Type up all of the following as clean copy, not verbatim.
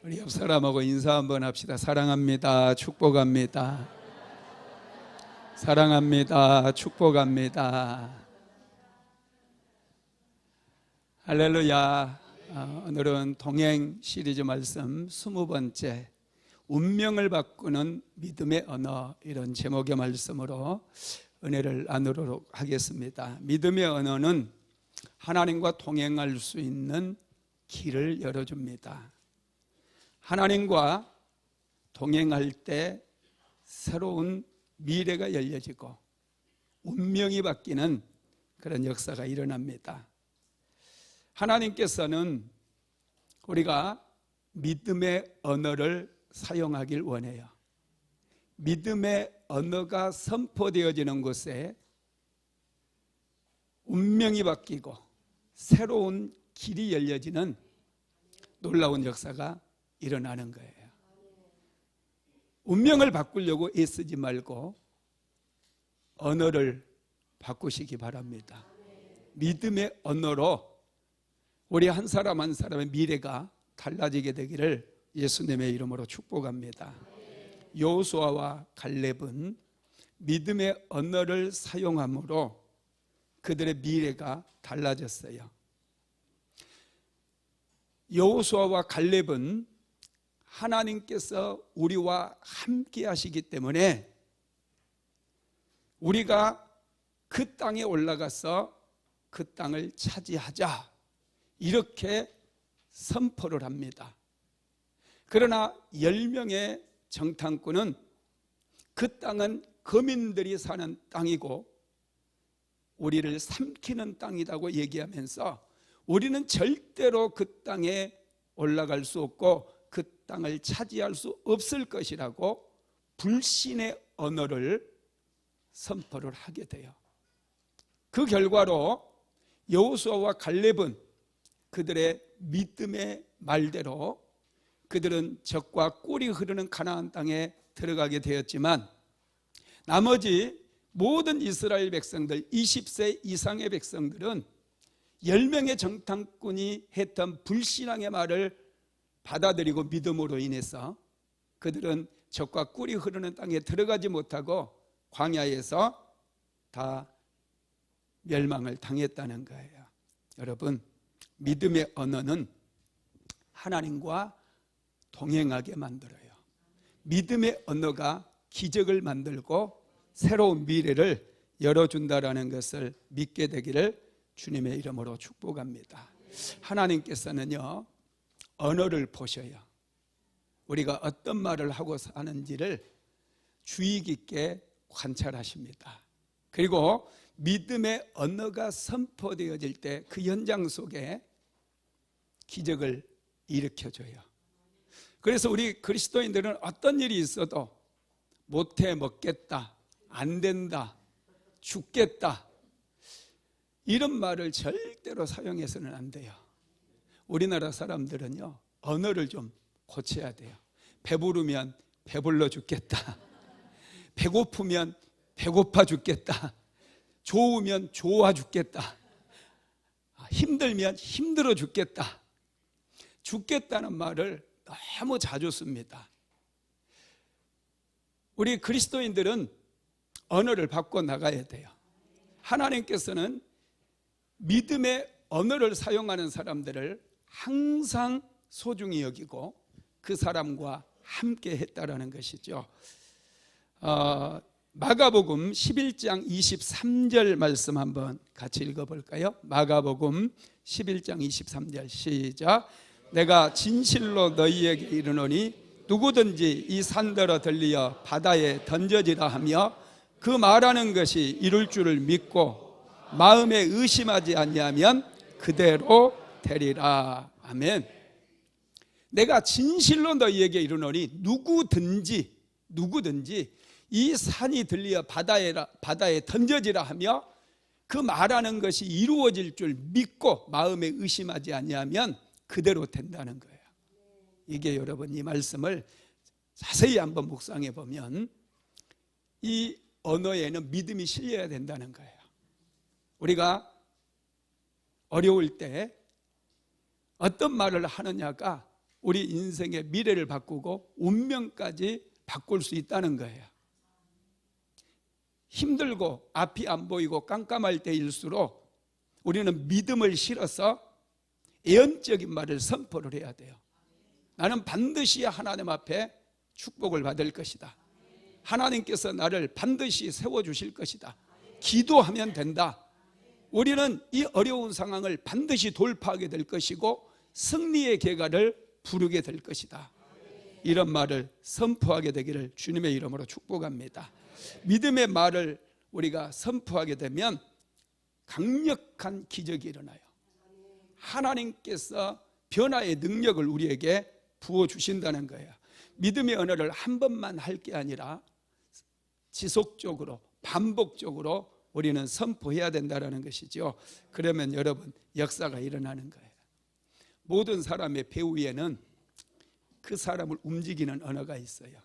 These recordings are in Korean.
우리 옆 사람하고 인사 한번 합시다. 사랑합니다. 축복합니다. 사랑합니다. 축복합니다. 할렐루야. 오늘은 동행 시리즈 말씀 20번째 운명을 바꾸는 믿음의 언어, 이런 제목의 말씀으로 은혜를 나누도록 하겠습니다. 믿음의 언어는 하나님과 동행할 수 있는 길을 열어줍니다. 하나님과 동행할 때 새로운 미래가 열려지고 운명이 바뀌는 그런 역사가 일어납니다. 하나님께서는 우리가 믿음의 언어를 사용하길 원해요. 믿음의 언어가 선포되어지는 곳에 운명이 바뀌고 새로운 길이 열려지는 놀라운 역사가 일어나는 거예요. 운명을 바꾸려고 애쓰지 말고 언어를 바꾸시기 바랍니다. 믿음의 언어로 우리 한 사람 한 사람의 미래가 달라지게 되기를 예수님의 이름으로 축복합니다. 여호수아와 갈렙은 믿음의 언어를 사용함으로 그들의 미래가 달라졌어요. 여호수아와 갈렙은 하나님께서 우리와 함께 하시기 때문에 우리가 그 땅에 올라가서 그 땅을 차지하자, 이렇게 선포를 합니다. 그러나 10명의 정탐꾼은 그 땅은 거민들이 사는 땅이고 우리를 삼키는 땅이라고 얘기하면서 우리는 절대로 그 땅에 올라갈 수 없고 그 땅을 차지할 수 없을 것이라고 불신의 언어를 선포를 하게 돼요. 그 결과로 여호수아와 갈렙은 그들의 믿음의 말대로 그들은 적과 꿀이 흐르는 가나안 땅에 들어가게 되었지만 나머지 모든 이스라엘 백성들, 20세 이상의 백성들은 10명의 정탐꾼이 했던 불신앙의 말을 받아들이고 믿음으로 인해서 그들은 적과 꿀이 흐르는 땅에 들어가지 못하고 광야에서 다 멸망을 당했다는 거예요. 여러분, 믿음의 언어는 하나님과 동행하게 만들어요. 믿음의 언어가 기적을 만들고 새로운 미래를 열어준다는 것을 믿게 되기를 주님의 이름으로 축복합니다. 하나님께서는요, 언어를 보셔요. 우리가 어떤 말을 하고 사는지를 주의 깊게 관찰하십니다. 그리고 믿음의 언어가 선포되어질 때 그 현장 속에 기적을 일으켜줘요. 그래서 우리 그리스도인들은 어떤 일이 있어도 못해 먹겠다, 안 된다, 죽겠다, 이런 말을 절대로 사용해서는 안 돼요. 우리나라 사람들은요, 언어를 좀 고쳐야 돼요. 배부르면 배불러 죽겠다, 배고프면 배고파 죽겠다, 좋으면 좋아 죽겠다, 힘들면 힘들어 죽겠다. 죽겠다는 말을 너무 자주 씁니다. 우리 그리스도인들은 언어를 바꿔 나가야 돼요. 하나님께서는 믿음의 언어를 사용하는 사람들을 항상 소중히 여기고 그 사람과 함께 했다라는 것이죠. 마가복음 11장 23절 말씀 한번 같이 읽어볼까요? 마가복음 11장 23절 시작. 내가 진실로 너희에게 이르노니 누구든지 이 산더러 들리어 바다에 던져지라 하며 그 말하는 것이 이룰 줄을 믿고 마음에 의심하지 아니하면 그대로 되리라. 아멘. 내가 진실로 너희에게 이르노니 누구든지 이 산이 들리어 바다에 던져지라 하며 그 말하는 것이 이루어질 줄 믿고 마음에 의심하지 아니하면 그대로 된다는 거예요. 이게 여러분, 이 말씀을 자세히 한번 묵상해 보면 이 언어에는 믿음이 실려야 된다는 거예요. 우리가 어려울 때 어떤 말을 하느냐가 우리 인생의 미래를 바꾸고 운명까지 바꿀 수 있다는 거예요. 힘들고 앞이 안 보이고 깜깜할 때일수록 우리는 믿음을 실어서 예언적인 말을 선포를 해야 돼요. 나는 반드시 하나님 앞에 축복을 받을 것이다. 하나님께서 나를 반드시 세워주실 것이다. 기도하면 된다. 우리는 이 어려운 상황을 반드시 돌파하게 될 것이고 승리의 계가를 부르게 될 것이다. 이런 말을 선포하게 되기를 주님의 이름으로 축복합니다. 믿음의 말을 우리가 선포하게 되면 강력한 기적이 일어나요. 하나님께서 변화의 능력을 우리에게 부어주신다는 거예요. 믿음의 언어를 한 번만 할 게 아니라 지속적으로 반복적으로 우리는 선포해야 된다는 것이죠. 그러면 여러분 역사가 일어나는 거예요. 모든 사람의 배후에는 그 사람을 움직이는 언어가 있어요.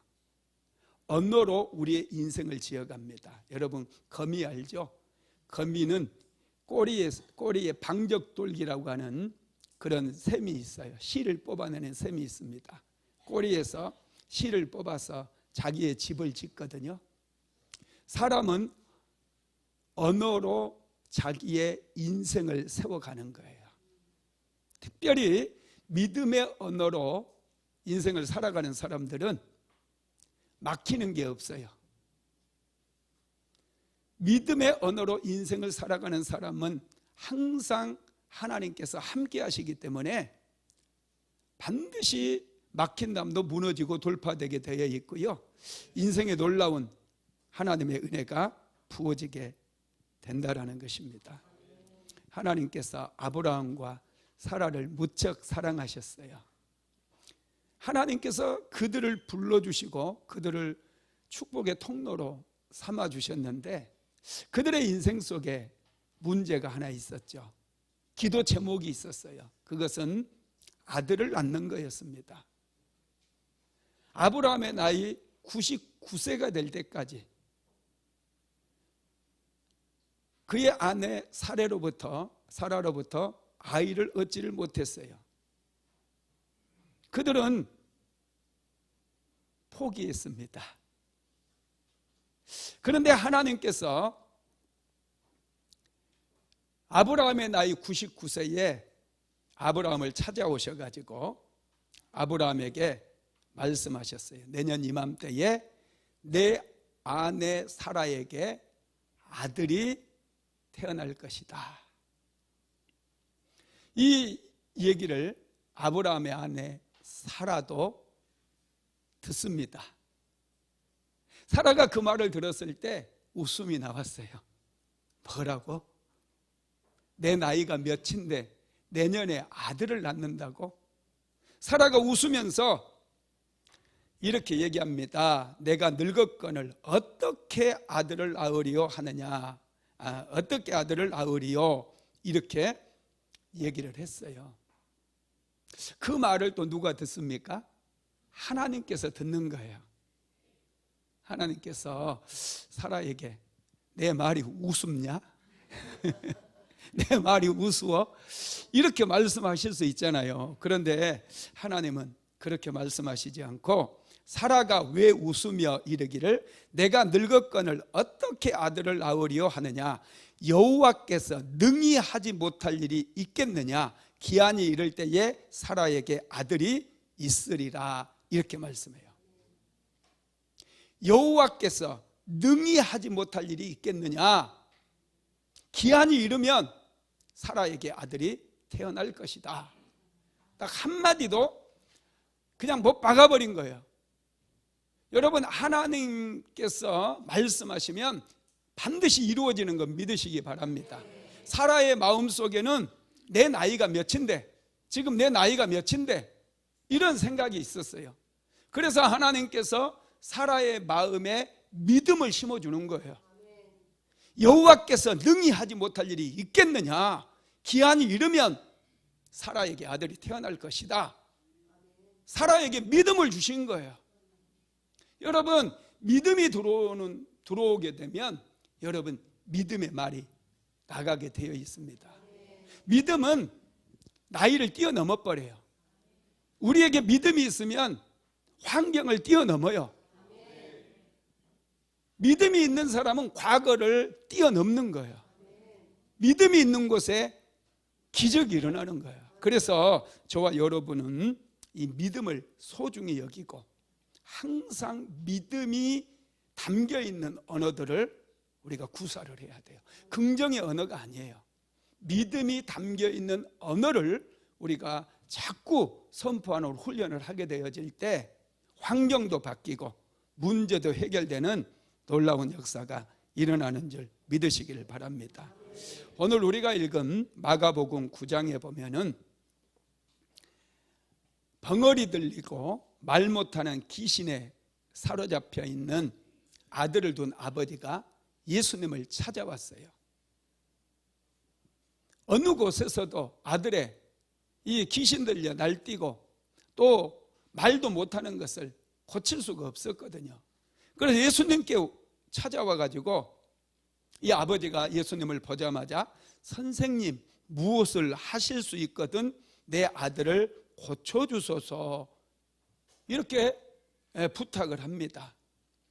언어로 우리의 인생을 지어갑니다. 여러분 거미 알죠? 거미는 꼬리에 방적돌기라고 하는 그런 샘이 있어요. 실을 뽑아내는 샘이 있습니다. 꼬리에서 실을 뽑아서 자기의 집을 짓거든요. 사람은 언어로 자기의 인생을 세워가는 거예요. 특별히 믿음의 언어로 인생을 살아가는 사람들은 막히는 게 없어요. 믿음의 언어로 인생을 살아가는 사람은 항상 하나님께서 함께 하시기 때문에 반드시 막힌 담도 무너지고 돌파되게 되어 있고요. 인생에 놀라운 하나님의 은혜가 부어지게 된다라는 것입니다. 하나님께서 아브라함과 사라를 무척 사랑하셨어요. 하나님께서 그들을 불러주시고 그들을 축복의 통로로 삼아주셨는데 그들의 인생 속에 문제가 하나 있었죠. 기도 제목이 있었어요. 그것은 아들을 낳는 거였습니다. 아브라함의 나이 99세가 될 때까지 그의 아내 사라로부터 아이를 얻지를 못했어요. 그들은 포기했습니다. 그런데 하나님께서 아브라함의 나이 99세에 아브라함을 찾아오셔가지고 아브라함에게 말씀하셨어요. 내년 이맘때에 내 아내 사라에게 아들이 태어날 것이다. 이 얘기를 아브라함의 아내 사라도 듣습니다. 사라가 그 말을 들었을 때 웃음이 나왔어요. 뭐라고? 내 나이가 몇인데 내년에 아들을 낳는다고? 사라가 웃으면서 이렇게 얘기합니다. 내가 늙었거늘 어떻게 아들을 낳으리요 하느냐. 어떻게 아들을 낳으리요? 이렇게 얘기를 했어요. 그 말을 또 누가 듣습니까? 하나님께서 듣는 거예요. 하나님께서 사라에게 내 말이 우습냐? 내 말이 우스워? 이렇게 말씀하실 수 있잖아요. 그런데 하나님은 그렇게 말씀하시지 않고 사라가 왜 웃으며 이르기를 내가 늙었거늘 어떻게 아들을 낳으리요 하느냐. 여호와께서 능히 하지 못할 일이 있겠느냐. 기한이 이를 때에 사라에게 아들이 있으리라. 이렇게 말씀해요. 여호와께서 능히 하지 못할 일이 있겠느냐. 기한이 이르면 사라에게 아들이 태어날 것이다. 딱 한마디도 그냥 못 박아버린 거예요. 여러분 하나님께서 말씀하시면 반드시 이루어지는 거 믿으시기 바랍니다. 사라의 마음속에는 내 나이가 몇인데 지금 내 나이가 몇인데 이런 생각이 있었어요. 그래서 하나님께서 사라의 마음에 믿음을 심어주는 거예요. 여호와께서 능히 하지 못할 일이 있겠느냐. 기한이 이르면 사라에게 아들이 태어날 것이다. 사라에게 믿음을 주신 거예요. 여러분 믿음이 들어오게 되면 여러분 믿음의 말이 나가게 되어 있습니다. 믿음은 나이를 뛰어넘어 버려요. 우리에게 믿음이 있으면 환경을 뛰어넘어요. 믿음이 있는 사람은 과거를 뛰어넘는 거예요. 믿음이 있는 곳에 기적이 일어나는 거예요. 그래서 저와 여러분은 이 믿음을 소중히 여기고 항상 믿음이 담겨 있는 언어들을 우리가 구사를 해야 돼요. 긍정의 언어가 아니에요. 믿음이 담겨 있는 언어를 우리가 자꾸 선포하는 훈련을 하게 되어질 때 환경도 바뀌고 문제도 해결되는 놀라운 역사가 일어나는 줄 믿으시기를 바랍니다. 오늘 우리가 읽은 마가복음 9장에 보면은 벙어리 들리고 말 못하는 귀신에 사로잡혀 있는 아들을 둔 아버지가 예수님을 찾아왔어요. 어느 곳에서도 아들의 이 귀신 들려 날뛰고 또 말도 못하는 것을 고칠 수가 없었거든요. 그래서 예수님께 찾아와 가지고 이 아버지가 예수님을 보자마자 선생님, 무엇을 하실 수 있거든 내 아들을 고쳐주소서 이렇게 부탁을 합니다.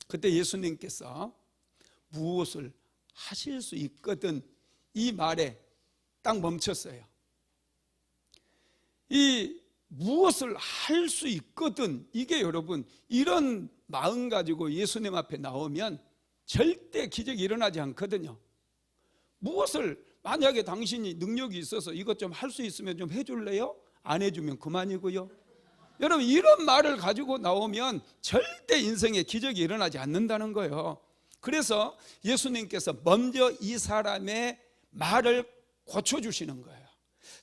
그때 예수님께서 무엇을 하실 수 있거든 이 말에 딱 멈췄어요. 이 무엇을 할 수 있거든, 이게 여러분 이런 마음 가지고 예수님 앞에 나오면 절대 기적이 일어나지 않거든요. 무엇을, 만약에 당신이 능력이 있어서 이것 좀 할 수 있으면 좀 해줄래요? 안 해주면 그만이고요. 여러분 이런 말을 가지고 나오면 절대 인생에 기적이 일어나지 않는다는 거예요. 그래서 예수님께서 먼저 이 사람의 말을 고쳐주시는 거예요.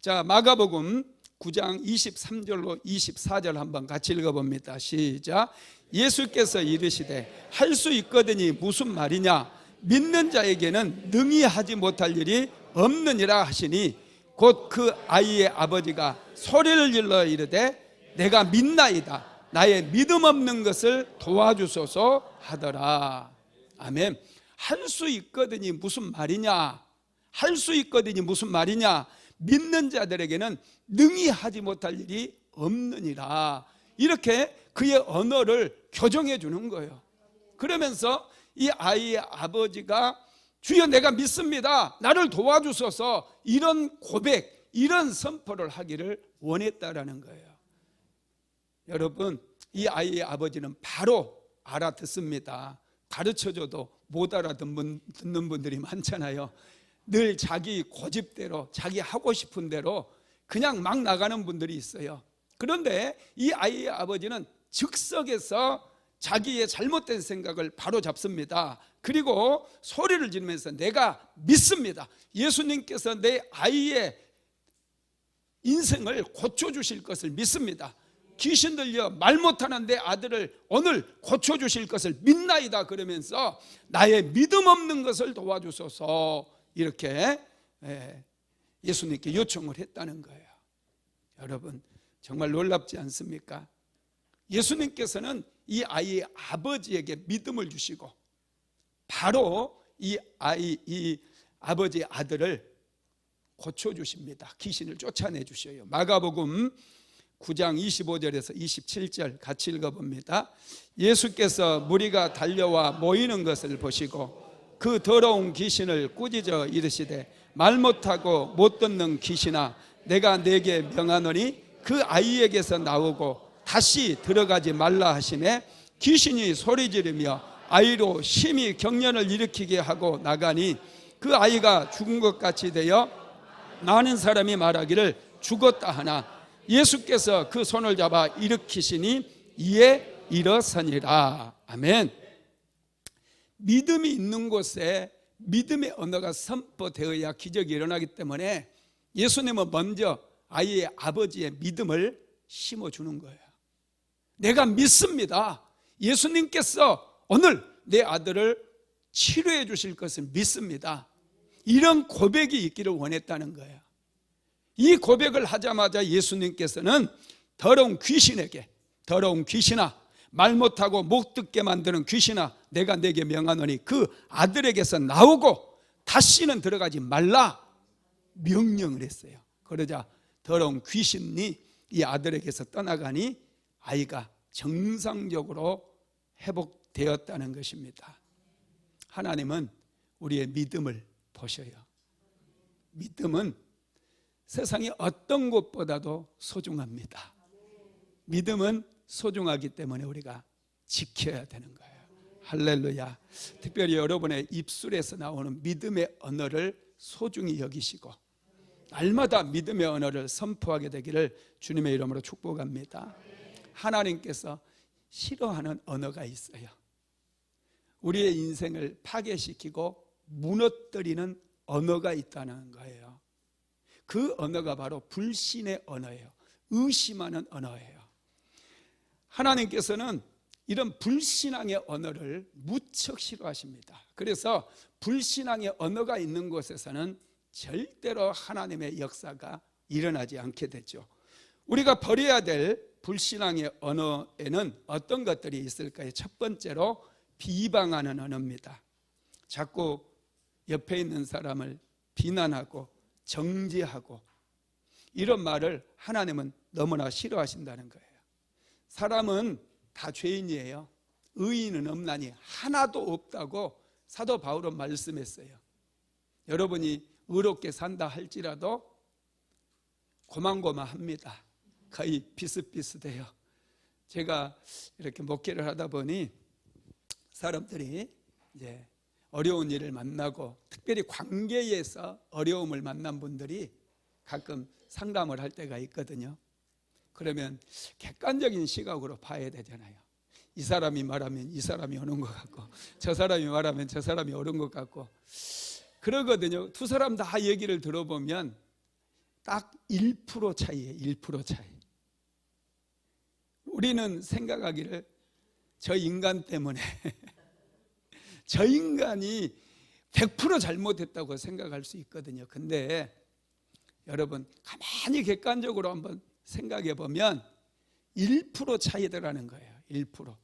자, 마가복음 9장 23절로 24절 한번 같이 읽어봅니다. 시작. 예수께서 이르시되 할 수 있거든이 무슨 말이냐, 믿는 자에게는 능히 하지 못할 일이 없느니라 하시니 곧 그 아이의 아버지가 소리를 질러 이르되 내가 믿나이다, 나의 믿음 없는 것을 도와주소서 하더라. 아멘. 할 수 있거든이 무슨 말이냐, 할 수 있거든이 무슨 말이냐, 믿는 자들에게는 능히 하지 못할 일이 없느니라. 이렇게 그의 언어를 교정해 주는 거예요. 그러면서 이 아이의 아버지가 주여 내가 믿습니다, 나를 도와주소서, 이런 고백, 이런 선포를 하기를 원했다라는 거예요. 여러분 이 아이의 아버지는 바로 알아듣습니다. 가르쳐줘도 못 알아듣는 분들이 많잖아요. 늘 자기 고집대로 자기 하고 싶은 대로 그냥 막 나가는 분들이 있어요. 그런데 이 아이의 아버지는 즉석에서 자기의 잘못된 생각을 바로 잡습니다. 그리고 소리를 지르면서 내가 믿습니다, 예수님께서 내 아이의 인생을 고쳐주실 것을 믿습니다, 귀신 들려 말 못하는 내 아들을 오늘 고쳐주실 것을 믿나이다, 그러면서 나의 믿음 없는 것을 도와주소서 이렇게 예수님께 요청을 했다는 거예요. 여러분 정말 놀랍지 않습니까? 예수님께서는 이 아이의 아버지에게 믿음을 주시고 바로 이 아버지의 아들을 고쳐주십니다. 귀신을 쫓아내 주셔요. 마가복음 9장 25절에서 27절 같이 읽어봅니다. 예수께서 무리가 달려와 모이는 것을 보시고 그 더러운 귀신을 꾸짖어 이르시되 말 못하고 못 듣는 귀신아, 내가 네게 명하노니 그 아이에게서 나오고 다시 들어가지 말라 하시매 귀신이 소리 지르며 아이로 심히 경련을 일으키게 하고 나가니 그 아이가 죽은 것 같이 되어 많은 사람이 말하기를 죽었다 하나 예수께서 그 손을 잡아 일으키시니 이에 일어서니라. 아멘. 믿음이 있는 곳에 믿음의 언어가 선포되어야 기적이 일어나기 때문에 예수님은 먼저 아이의 아버지의 믿음을 심어주는 거예요. 내가 믿습니다, 예수님께서 오늘 내 아들을 치료해 주실 것을 믿습니다, 이런 고백이 있기를 원했다는 거예요. 이 고백을 하자마자 예수님께서는 더러운 귀신에게, 더러운 귀신아, 말 못하고 못 듣게 만드는 귀신아, 내가 네게 명하노니 그 아들에게서 나오고 다시는 들어가지 말라 명령을 했어요. 그러자 더러운 귀신이 이 아들에게서 떠나가니 아이가 정상적으로 회복되었다는 것입니다. 하나님은 우리의 믿음을 보셔요. 믿음은 세상의 어떤 것보다도 소중합니다. 믿음은 소중하기 때문에 우리가 지켜야 되는 거예요. 할렐루야. 특별히 여러분의 입술에서 나오는 믿음의 언어를 소중히 여기시고 날마다 믿음의 언어를 선포하게 되기를 주님의 이름으로 축복합니다. 하나님께서 싫어하는 언어가 있어요. 우리의 인생을 파괴시키고 무너뜨리는 언어가 있다는 거예요. 그 언어가 바로 불신의 언어예요. 의심하는 언어예요. 하나님께서는 이런 불신앙의 언어를 무척 싫어하십니다. 그래서 불신앙의 언어가 있는 곳에서는 절대로 하나님의 역사가 일어나지 않게 되죠. 우리가 버려야 될 불신앙의 언어에는 어떤 것들이 있을까요? 첫 번째로 비방하는 언어입니다. 자꾸 옆에 있는 사람을 비난하고 정죄하고 이런 말을 하나님은 너무나 싫어하신다는 거예요. 사람은 다 죄인이에요. 의인은 없나니 하나도 없다고 사도 바울은 말씀했어요. 여러분이 의롭게 산다 할지라도 고만고만합니다. 거의 비슷비슷해요. 제가 이렇게 목회를 하다 보니 사람들이 이제 어려운 일을 만나고 특별히 관계에서 어려움을 만난 분들이 가끔 상담을 할 때가 있거든요. 그러면 객관적인 시각으로 봐야 되잖아요. 이 사람이 말하면 이 사람이 오는 것 같고 저 사람이 말하면 저 사람이 옳은 것 같고 그러거든요. 두 사람 다 얘기를 들어보면 딱 1% 차이예요. 1% 차이. 우리는 생각하기를 저 인간 때문에 저 인간이 100% 잘못했다고 생각할 수 있거든요. 근데 여러분 가만히 객관적으로 한번 생각해 보면 1% 차이더라는 거예요. 1%.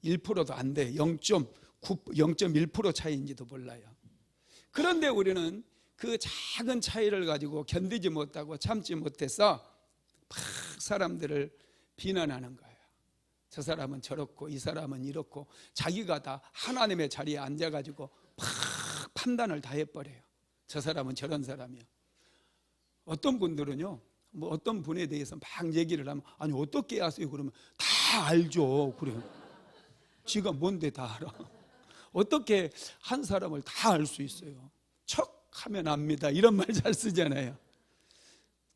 1%도 안 돼요. 0.1% 차이인지도 몰라요. 그런데 우리는 그 작은 차이를 가지고 견디지 못하고 참지 못해서 막 사람들을 비난하는 거예요. 저 사람은 저렇고 이 사람은 이렇고 자기가 다 하나님의 자리에 앉아가지고 막 판단을 다 해버려요. 저 사람은 저런 사람이요. 어떤 분들은요, 뭐 어떤 분에 대해서 막 얘기를 하면 아니 어떻게 아세요? 그러면 다 알죠. 그래요. 지가 뭔데 다 알아. 어떻게 한 사람을 다 알 수 있어요? 척하면 압니다. 이런 말 잘 쓰잖아요.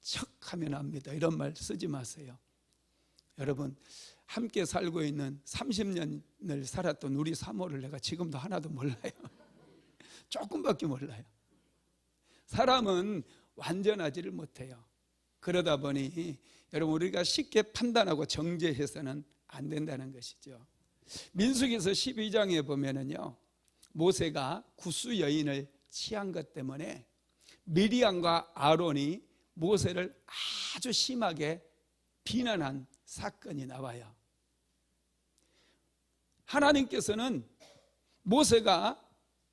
척하면 압니다. 이런 말 쓰지 마세요. 여러분 함께 살고 있는 30년을 살았던 우리 사모를 내가 지금도 하나도 몰라요. 조금밖에 몰라요. 사람은 완전하지를 못해요. 그러다 보니 여러분 우리가 쉽게 판단하고 정죄해서는 안 된다는 것이죠. 민수기서 12장에 보면은요, 모세가 구스 여인을 취한 것 때문에 미리암과 아론이 모세를 아주 심하게 비난한 사건이 나와요. 하나님께서는 모세가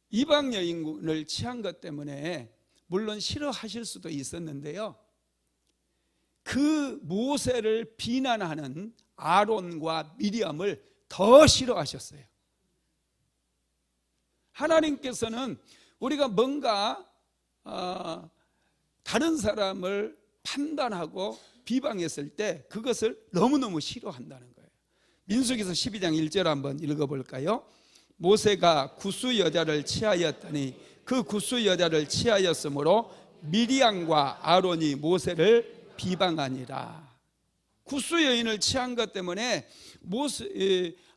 이방 여인을 취한 것 때문에 물론 싫어하실 수도 있었는데요, 그 모세를 비난하는 아론과 미리암을 더 싫어하셨어요. 하나님께서는 우리가 뭔가 다른 사람을 판단하고 비방했을 때 그것을 너무너무 싫어한다는 거예요. 민수기서 12장 1절 한번 읽어볼까요? 모세가 구스 여자를 취하였더니 그 구스 여자를 취하였으므로 미리암과 아론이 모세를 비방하니라. 구스 여인을 취한 것 때문에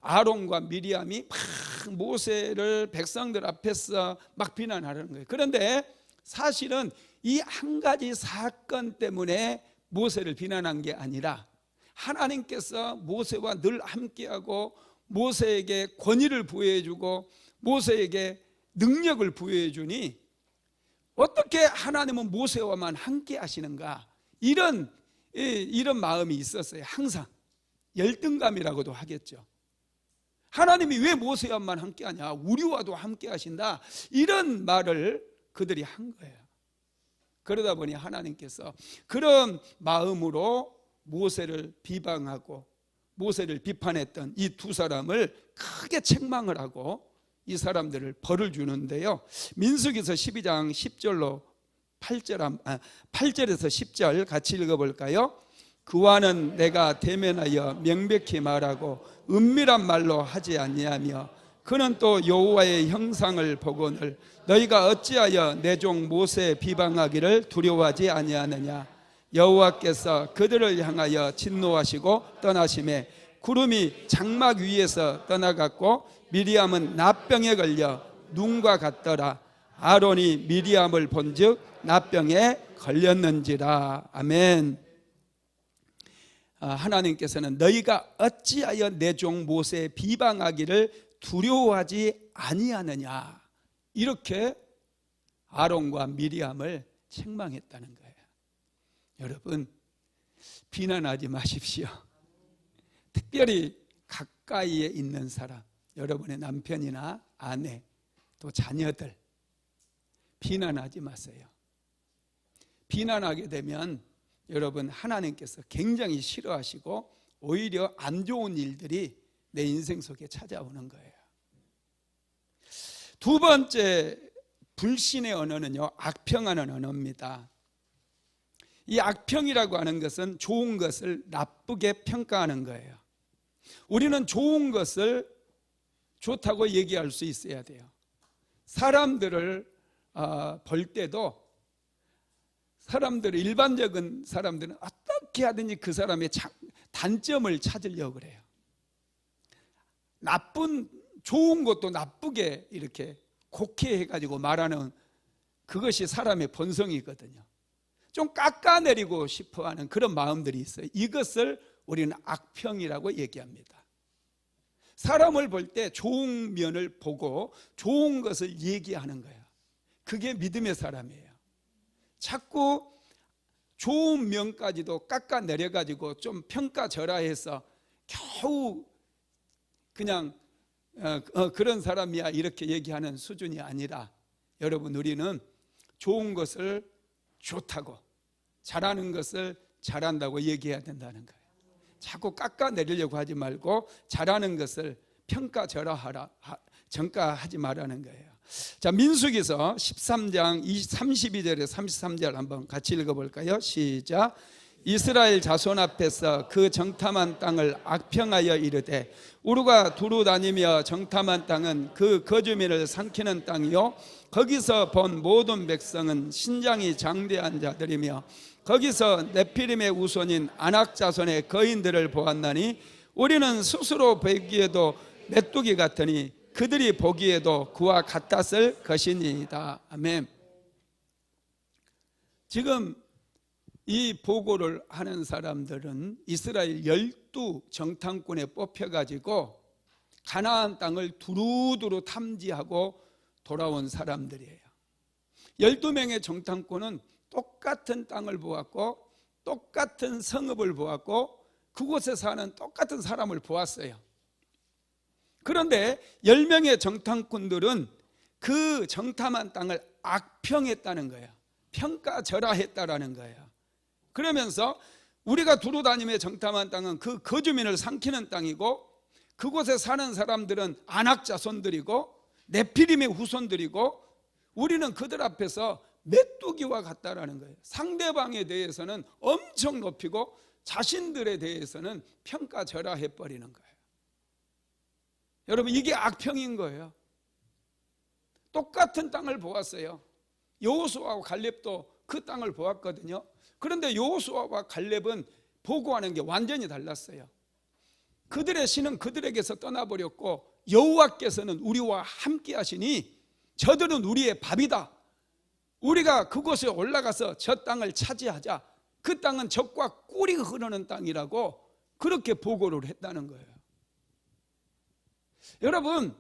아론과 미리암이 막 모세를 백성들 앞에서 막 비난하는 거예요. 그런데 사실은 이 한 가지 사건 때문에 모세를 비난한 게 아니라 하나님께서 모세와 늘 함께하고 모세에게 권위를 부여해주고 모세에게 능력을 부여해주니 어떻게 하나님은 모세와만 함께 하시는가, 이런 마음이 있었어요. 항상 열등감이라고도 하겠죠. 하나님이 왜 모세와만 함께 하냐, 우리와도 함께 하신다, 이런 말을 그들이 한 거예요. 그러다 보니 하나님께서 그런 마음으로 모세를 비방하고 모세를 비판했던 이 두 사람을 크게 책망을 하고 이 사람들을 벌을 주는데요. 민수기서 12장 10절로 8절에서 10절 같이 읽어볼까요? 그와는 내가 대면하여 명백히 말하고 은밀한 말로 하지 아니하며 그는 또 여호와의 형상을 보거늘 너희가 어찌하여 내 종 모세 비방하기를 두려워하지 아니하느냐. 여호와께서 그들을 향하여 진노하시고 떠나심에 구름이 장막 위에서 떠나갔고 미리암은 납병에 걸려 눈과 같더라. 아론이 미리암을 본즉 납병에 걸렸는지라. 아멘. 하나님께서는 너희가 어찌하여 내 종 모세 비방하기를 두려워하지 아니하느냐, 이렇게 아론과 미리암을 책망했다는 거예요. 여러분, 비난하지 마십시오. 특별히 가까이에 있는 사람, 여러분의 남편이나 아내, 또 자녀들 비난하지 마세요. 비난하게 되면 여러분, 하나님께서 굉장히 싫어하시고 오히려 안 좋은 일들이 내 인생 속에 찾아오는 거예요. 두 번째 불신의 언어는요, 악평하는 언어입니다. 이 악평이라고 하는 것은 좋은 것을 나쁘게 평가하는 거예요. 우리는 좋은 것을 좋다고 얘기할 수 있어야 돼요. 사람들을 볼 때도 일반적인 사람들은 어떻게 하든지 그 사람의 단점을 찾으려고 그래요. 좋은 것도 나쁘게 이렇게 곡해해가지고 말하는 그것이 사람의 본성이거든요. 좀 깎아내리고 싶어하는 그런 마음들이 있어요. 이것을 우리는 악평이라고 얘기합니다. 사람을 볼 때 좋은 면을 보고 좋은 것을 얘기하는 거예요. 그게 믿음의 사람이에요. 자꾸 좋은 면까지도 깎아내려가지고 좀 평가절하해서 겨우 그냥 그런 사람이야 이렇게 얘기하는 수준이 아니라, 여러분, 우리는 좋은 것을 좋다고, 잘하는 것을 잘한다고 얘기해야 된다는 거예요. 자꾸 깎아내리려고 하지 말고 잘하는 것을 전가하지 말라는 거예요. 자, 민수기서 13장 32절에 33절 한번 같이 읽어볼까요? 시작. 이스라엘 자손 앞에서 그 정탐한 땅을 악평하여 이르되 우루가 두루 다니며 정탐한 땅은 그 거주민을 삼키는 땅이요 거기서 본 모든 백성은 신장이 장대한 자들이며 거기서 네피림의 우손인 아낙 자손의 거인들을 보았나니 우리는 스스로 보기에도 메뚜기 같으니 그들이 보기에도 그와 같았을 것이니이다. 아멘. 지금 이 보고를 하는 사람들은 이스라엘 12 정탐꾼에 뽑혀가지고 가나안 땅을 두루두루 탐지하고 돌아온 사람들이에요. 12명의 정탐꾼은 똑같은 땅을 보았고 똑같은 성읍을 보았고 그곳에 사는 똑같은 사람을 보았어요. 그런데 10명의 정탐꾼들은 그 정탐한 땅을 악평했다는 거예요. 평가절하했다라는 거예요. 그러면서 우리가 두루 다니며 정탐한 땅은 그 거주민을 삼키는 땅이고 그곳에 사는 사람들은 아낙 자손들이고 네피림의 후손들이고 우리는 그들 앞에서 메뚜기와 같다라는 거예요. 상대방에 대해서는 엄청 높이고 자신들에 대해서는 평가절하해버리는 거예요. 여러분, 이게 악평인 거예요. 똑같은 땅을 보았어요. 여호수아와 갈렙도 그 땅을 보았거든요. 그런데 여호수아와 갈렙은 보고하는 게 완전히 달랐어요. 그들의 신은 그들에게서 떠나버렸고 여호와께서는 우리와 함께 하시니 저들은 우리의 밥이다. 우리가 그곳에 올라가서 저 땅을 차지하자. 그 땅은 젖과 꿀이 흐르는 땅이라고 그렇게 보고를 했다는 거예요. 여러분,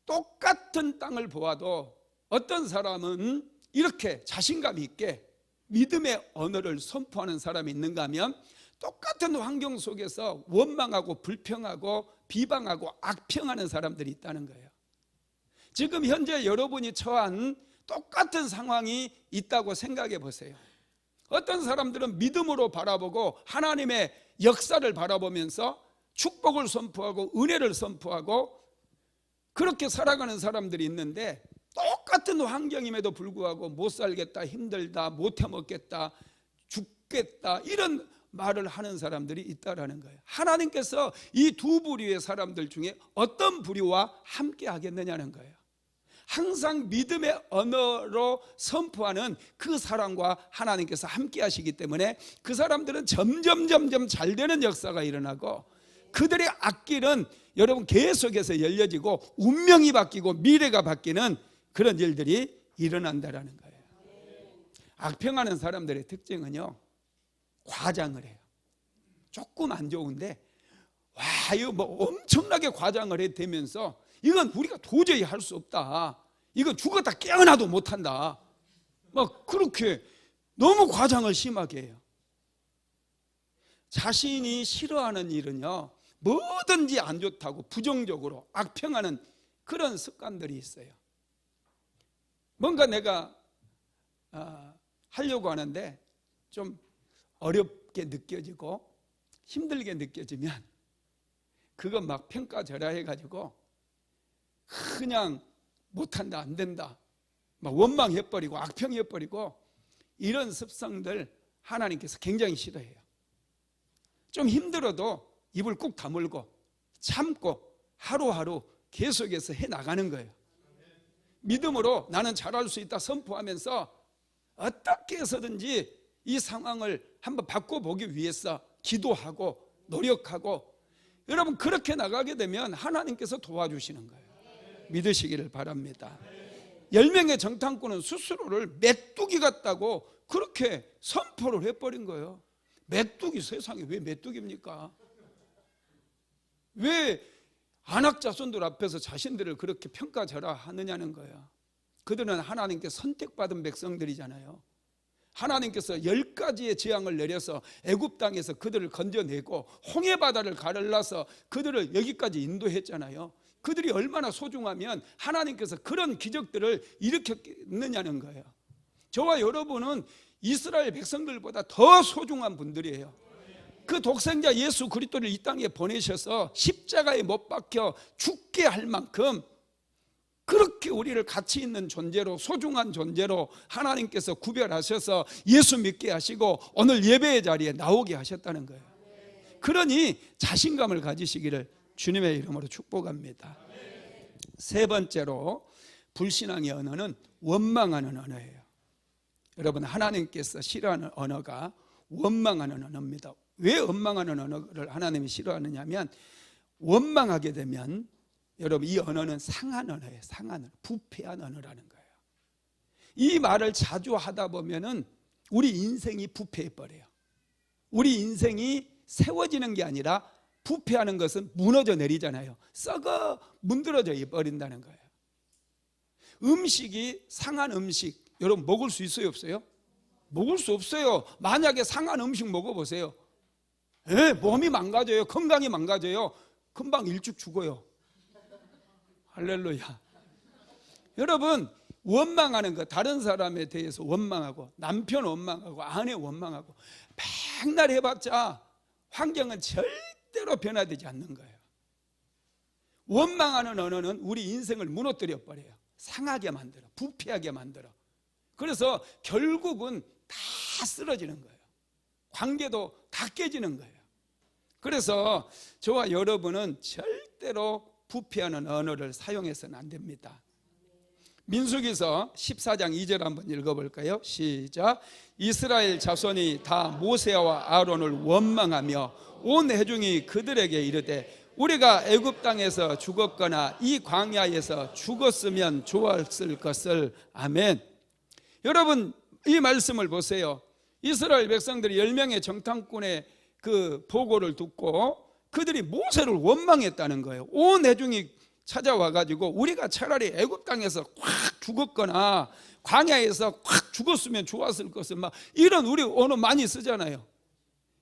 똑같은 땅을 보아도 어떤 사람은 이렇게 자신감 있게 믿음의 언어를 선포하는 사람이 있는가 하면 똑같은 환경 속에서 원망하고 불평하고 비방하고 악평하는 사람들이 있다는 거예요. 지금 현재 여러분이 처한 똑같은 상황이 있다고 생각해 보세요. 어떤 사람들은 믿음으로 바라보고 하나님의 역사를 바라보면서 축복을 선포하고 은혜를 선포하고 그렇게 살아가는 사람들이 있는데, 똑같은 환경임에도 불구하고 못 살겠다, 힘들다, 못 해먹겠다, 죽겠다, 이런 말을 하는 사람들이 있다라는 거예요. 하나님께서 이 두 부류의 사람들 중에 어떤 부류와 함께 하겠느냐는 거예요. 항상 믿음의 언어로 선포하는 그 사람과 하나님께서 함께 하시기 때문에 그 사람들은 점점 잘 되는 역사가 일어나고, 그들의 앞길은 여러분 계속해서 열려지고 운명이 바뀌고 미래가 바뀌는 그런 일들이 일어난다라는 거예요. 악평하는 사람들의 특징은요, 과장을 해요. 조금 안 좋은데 와, 이거 뭐 엄청나게 과장을 해대면서 이건 우리가 도저히 할 수 없다, 이거 죽었다 깨어나도 못한다, 막 그렇게 너무 과장을 심하게 해요. 자신이 싫어하는 일은요, 뭐든지 안 좋다고 부정적으로 악평하는 그런 습관들이 있어요. 뭔가 내가 하려고 하는데 좀 어렵게 느껴지고 힘들게 느껴지면 그거 막 평가절하해가지고 그냥 못한다, 안 된다, 막 원망해버리고 악평해버리고, 이런 습성들 하나님께서 굉장히 싫어해요. 좀 힘들어도 입을 꾹 다물고 참고 하루하루 계속해서 해나가는 거예요. 믿음으로 나는 잘할 수 있다 선포하면서 어떻게 해서든지 이 상황을 한번 바꿔보기 위해서 기도하고 노력하고, 여러분 그렇게 나가게 되면 하나님께서 도와주시는 거예요. 믿으시기를 바랍니다. 10명의 정탐꾼은 스스로를 메뚜기 같다고 그렇게 선포를 해버린 거예요. 메뚜기, 세상에 왜 메뚜기입니까? 왜 안악자손들 앞에서 자신들을 그렇게 평가절하하느냐는 거예요. 그들은 하나님께 선택받은 백성들이잖아요. 하나님께서 10가지의 재앙을 내려서 애굽 땅에서 그들을 건져내고 홍해바다를 가르러서 그들을 여기까지 인도했잖아요. 그들이 얼마나 소중하면 하나님께서 그런 기적들을 일으켰느냐는 거예요. 저와 여러분은 이스라엘 백성들보다 더 소중한 분들이에요. 그 독생자 예수 그리스도를 이 땅에 보내셔서 십자가에 못 박혀 죽게 할 만큼 그렇게 우리를 가치 있는 존재로, 소중한 존재로 하나님께서 구별하셔서 예수 믿게 하시고 오늘 예배의 자리에 나오게 하셨다는 거예요. 그러니 자신감을 가지시기를 주님의 이름으로 축복합니다. 세 번째로 불신앙의 언어는 원망하는 언어예요. 여러분, 하나님께서 싫어하는 언어가 원망하는 언어입니다. 왜 원망하는 언어를 하나님이 싫어하느냐 하면, 원망하게 되면 여러분 이 언어는 상한 언어예요. 상한 언어, 부패한 언어라는 거예요. 이 말을 자주 하다 보면은 우리 인생이 부패해 버려요. 우리 인생이 세워지는 게 아니라 부패하는 것은 무너져 내리잖아요. 썩어 문드러져 버린다는 거예요. 음식이 상한 음식 여러분 먹을 수 있어요, 없어요? 먹을 수 없어요. 만약에 상한 음식 먹어보세요. 몸이 망가져요. 건강이 망가져요. 금방 일찍 죽어요. 할렐루야. 여러분, 원망하는 거, 다른 사람에 대해서 원망하고, 남편 원망하고, 아내 원망하고, 맨날 해봤자 환경은 절대로 변화되지 않는 거예요. 원망하는 언어는 우리 인생을 무너뜨려 버려요. 상하게 만들어, 부패하게 만들어. 그래서 결국은 다 쓰러지는 거예요. 관계도 다 깨지는 거예요. 그래서 저와 여러분은 절대로 부패하는 언어를 사용해서는 안 됩니다. 민수기서 14장 2절 한번 읽어볼까요? 시작. 이스라엘 자손이 다 모세와 아론을 원망하며 온 회중이 그들에게 이르되 우리가 애굽 땅에서 죽었거나 이 광야에서 죽었으면 좋았을 것을. 아멘. 여러분, 이 말씀을 보세요. 이스라엘 백성들이 10명의 정탐꾼의 그 보고를 듣고 그들이 모세를 원망했다는 거예요. 온 회중이 찾아와가지고 우리가 차라리 애굽 땅에서 확 죽었거나 광야에서 확 죽었으면 좋았을 것을, 막 이런 우리 언어 많이 쓰잖아요.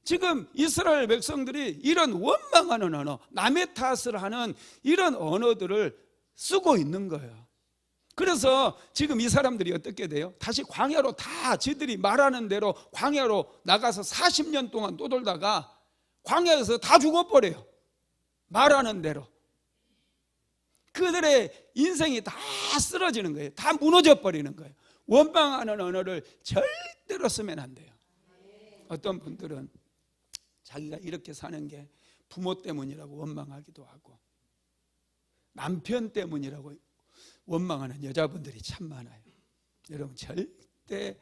지금 이스라엘 백성들이 이런 원망하는 언어, 남의 탓을 하는 이런 언어들을 쓰고 있는 거예요. 그래서 지금 이 사람들이 어떻게 돼요? 다시 광야로 다 지들이 말하는 대로 광야로 나가서 40년 동안 떠돌다가 광야에서 다 죽어버려요. 말하는 대로. 그들의 인생이 다 쓰러지는 거예요. 다 무너져 버리는 거예요. 원망하는 언어를 절대로 쓰면 안 돼요. 어떤 분들은 자기가 이렇게 사는 게 부모 때문이라고 원망하기도 하고 남편 때문이라고 원망하는 여자분들이 참 많아요. 여러분 절대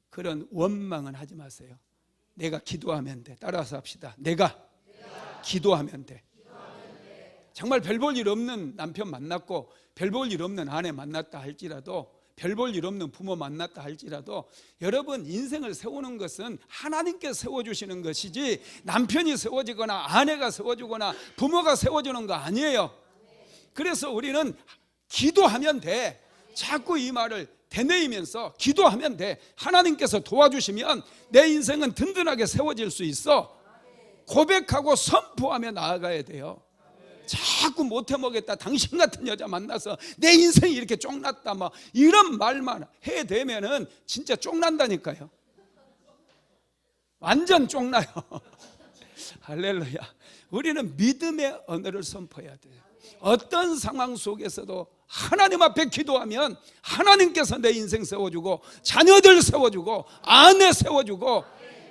그런 원망은 하지 마세요. 내가 기도하면 돼. 따라서 합시다. 내가 기도하면 돼. 정말 별 볼 일 없는 남편 만났고 별 볼 일 없는 아내 만났다 할지라도, 별 볼 일 없는 부모 만났다 할지라도, 여러분 인생을 세우는 것은 하나님께 세워주시는 것이지 남편이 세워지거나 아내가 세워주거나 부모가 세워주는 거 아니에요. 그래서 우리는 기도하면 돼. 자꾸 이 말을 되뇌이면서 기도하면 돼. 하나님께서 도와주시면 내 인생은 든든하게 세워질 수 있어. 고백하고 선포하며 나아가야 돼요. 자꾸 못해먹겠다, 당신 같은 여자 만나서 내 인생이 이렇게 쫑났다, 막 이런 말만 해대면은 진짜 쫑난다니까요. 완전 쫑나요. 할렐루야. 우리는 믿음의 언어를 선포해야 돼요. 어떤 상황 속에서도 하나님 앞에 기도하면 하나님께서 내 인생 세워주고 자녀들 세워주고 아내 세워주고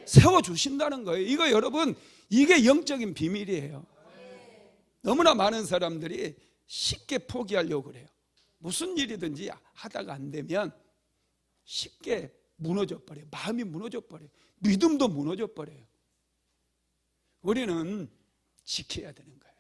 세워주신다는 거예요. 이거 여러분, 이게 영적인 비밀이에요. 너무나 많은 사람들이 쉽게 포기하려고 그래요. 무슨 일이든지 하다가 안 되면 쉽게 무너져 버려요. 마음이 무너져 버려요. 믿음도 무너져 버려요. 우리는 지켜야 되는 거예요.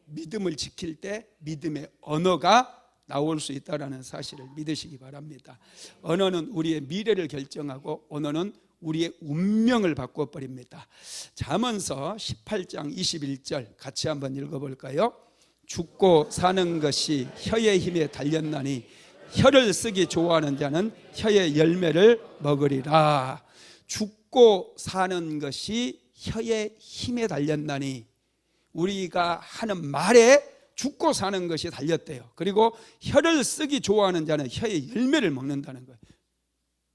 믿음을 지킬 때 믿음의 언어가 나올 수 있다는 사실을 믿으시기 바랍니다. 언어는 우리의 미래를 결정하고 언어는 우리의 운명을 바꿔버립니다. 잠언서 18장 21절 같이 한번 읽어볼까요? 죽고 사는 것이 혀의 힘에 달렸나니 혀를 쓰기 좋아하는 자는 혀의 열매를 먹으리라. 죽고 사는 것이 혀의 힘에 달렸나니, 우리가 하는 말에 죽고 사는 것이 달렸대요. 그리고 혀를 쓰기 좋아하는 자는 혀의 열매를 먹는다는 거예요.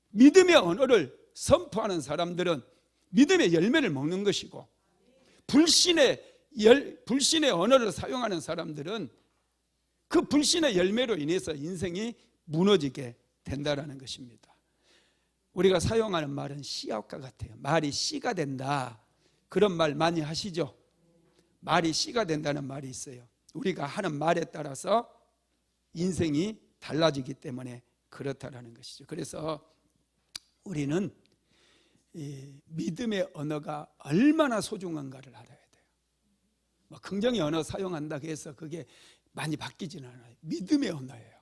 믿음의 언어를 선포하는 사람들은 믿음의 열매를 먹는 것이고, 불신의 언어를 사용하는 사람들은 그 불신의 열매로 인해서 인생이 무너지게 된다는 것입니다. 우리가 사용하는 말은 씨앗과 같아요. 말이 씨가 된다, 그런 말 많이 하시죠? 말이 씨가 된다는 말이 있어요. 우리가 하는 말에 따라서 인생이 달라지기 때문에 그렇다라는 것이죠. 그래서 우리는 이 믿음의 언어가 얼마나 소중한가를 알아야 돼요. 뭐 긍정의 언어 사용한다고 해서 그게 많이 바뀌지는 않아요. 믿음의 언어예요.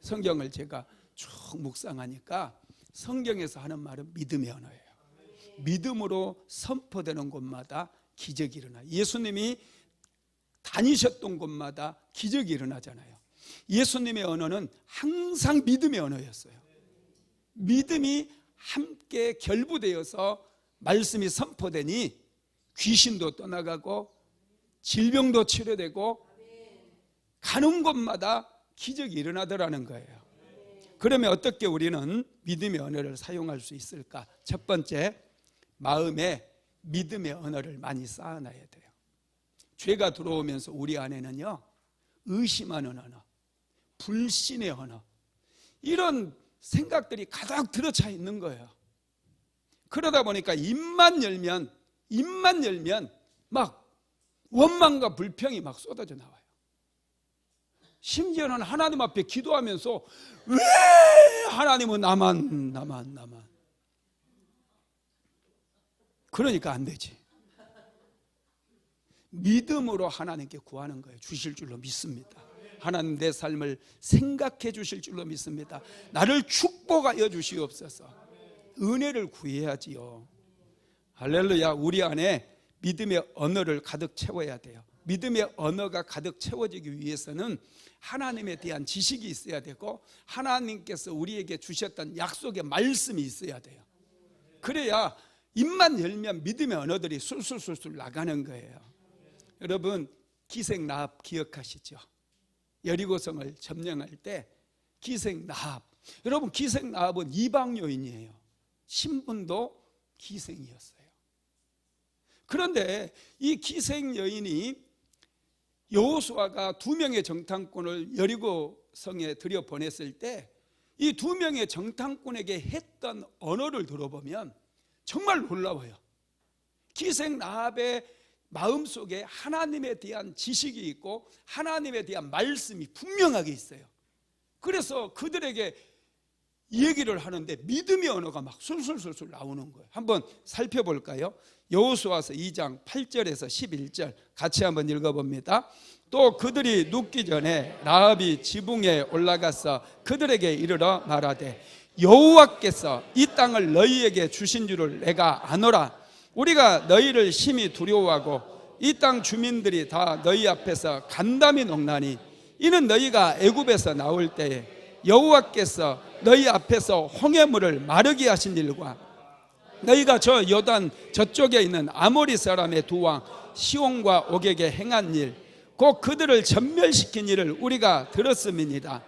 성경을 제가 쭉 묵상하니까 성경에서 하는 말은 믿음의 언어예요. 믿음으로 선포되는 곳마다 기적이 일어나요. 예수님이 다니셨던 곳마다 기적이 일어나잖아요. 예수님의 언어는 항상 믿음의 언어였어요. 믿음이 함께 결부되어서 말씀이 선포되니 귀신도 떠나가고 질병도 치료되고 가는 곳마다 기적이 일어나더라는 거예요. 그러면 어떻게 우리는 믿음의 언어를 사용할 수 있을까? 첫 번째, 마음에 믿음의 언어를 많이 쌓아놔야 돼요. 죄가 들어오면서 우리 안에는요, 의심하는 언어, 불신의 언어, 이런 생각들이 가득 들어차 있는 거예요. 그러다 보니까 입만 열면 막 원망과 불평이 막 쏟아져 나와요. 심지어는 하나님 앞에 기도하면서 왜 하나님은 나만 그러니까 안 되지. 믿음으로 하나님께 구하는 거예요. 주실 줄로 믿습니다. 하나님 내 삶을 생각해 주실 줄로 믿습니다. 나를 축복하여 주시옵소서. 은혜를 구해야지요. 할렐루야. 우리 안에 믿음의 언어를 가득 채워야 돼요. 믿음의 언어가 가득 채워지기 위해서는 하나님에 대한 지식이 있어야 되고 하나님께서 우리에게 주셨던 약속의 말씀이 있어야 돼요. 그래야 입만 열면 믿음의 언어들이 술술술술 나가는 거예요. 여러분, 기생라합 기억하시죠? 여리고성을 점령할 때 기생나합. 여러분, 기생나합은 이방 여인이에요. 신분도 기생이었어요. 그런데 이 기생 여인이 여호수아가 2명의 정탐꾼을 여리고 성에 들여보냈을 때 이 2명의 정탐꾼에게 했던 언어를 들어보면 정말 놀라워요. 기생나합의 마음속에 하나님에 대한 지식이 있고 하나님에 대한 말씀이 분명하게 있어요. 그래서 그들에게 얘기를 하는데 믿음의 언어가 막 술술술술 나오는 거예요. 한번 살펴볼까요? 여호수아서 2장 8절에서 11절 같이 한번 읽어봅니다. 또 그들이 눕기 전에 라합이 지붕에 올라가서 그들에게 이르러 말하되 여호와께서 이 땅을 너희에게 주신 줄을 내가 아노라. 우리가 너희를 심히 두려워하고 이 땅 주민들이 다 너희 앞에서 간담이 녹나니 이는 너희가 애굽에서 나올 때에 여호와께서 너희 앞에서 홍해물을 마르게 하신 일과 너희가 저 요단 저쪽에 있는 아모리 사람의 두 왕 시온과 옥에게 행한 일 곧 그들을 전멸시킨 일을 우리가 들었음이니라.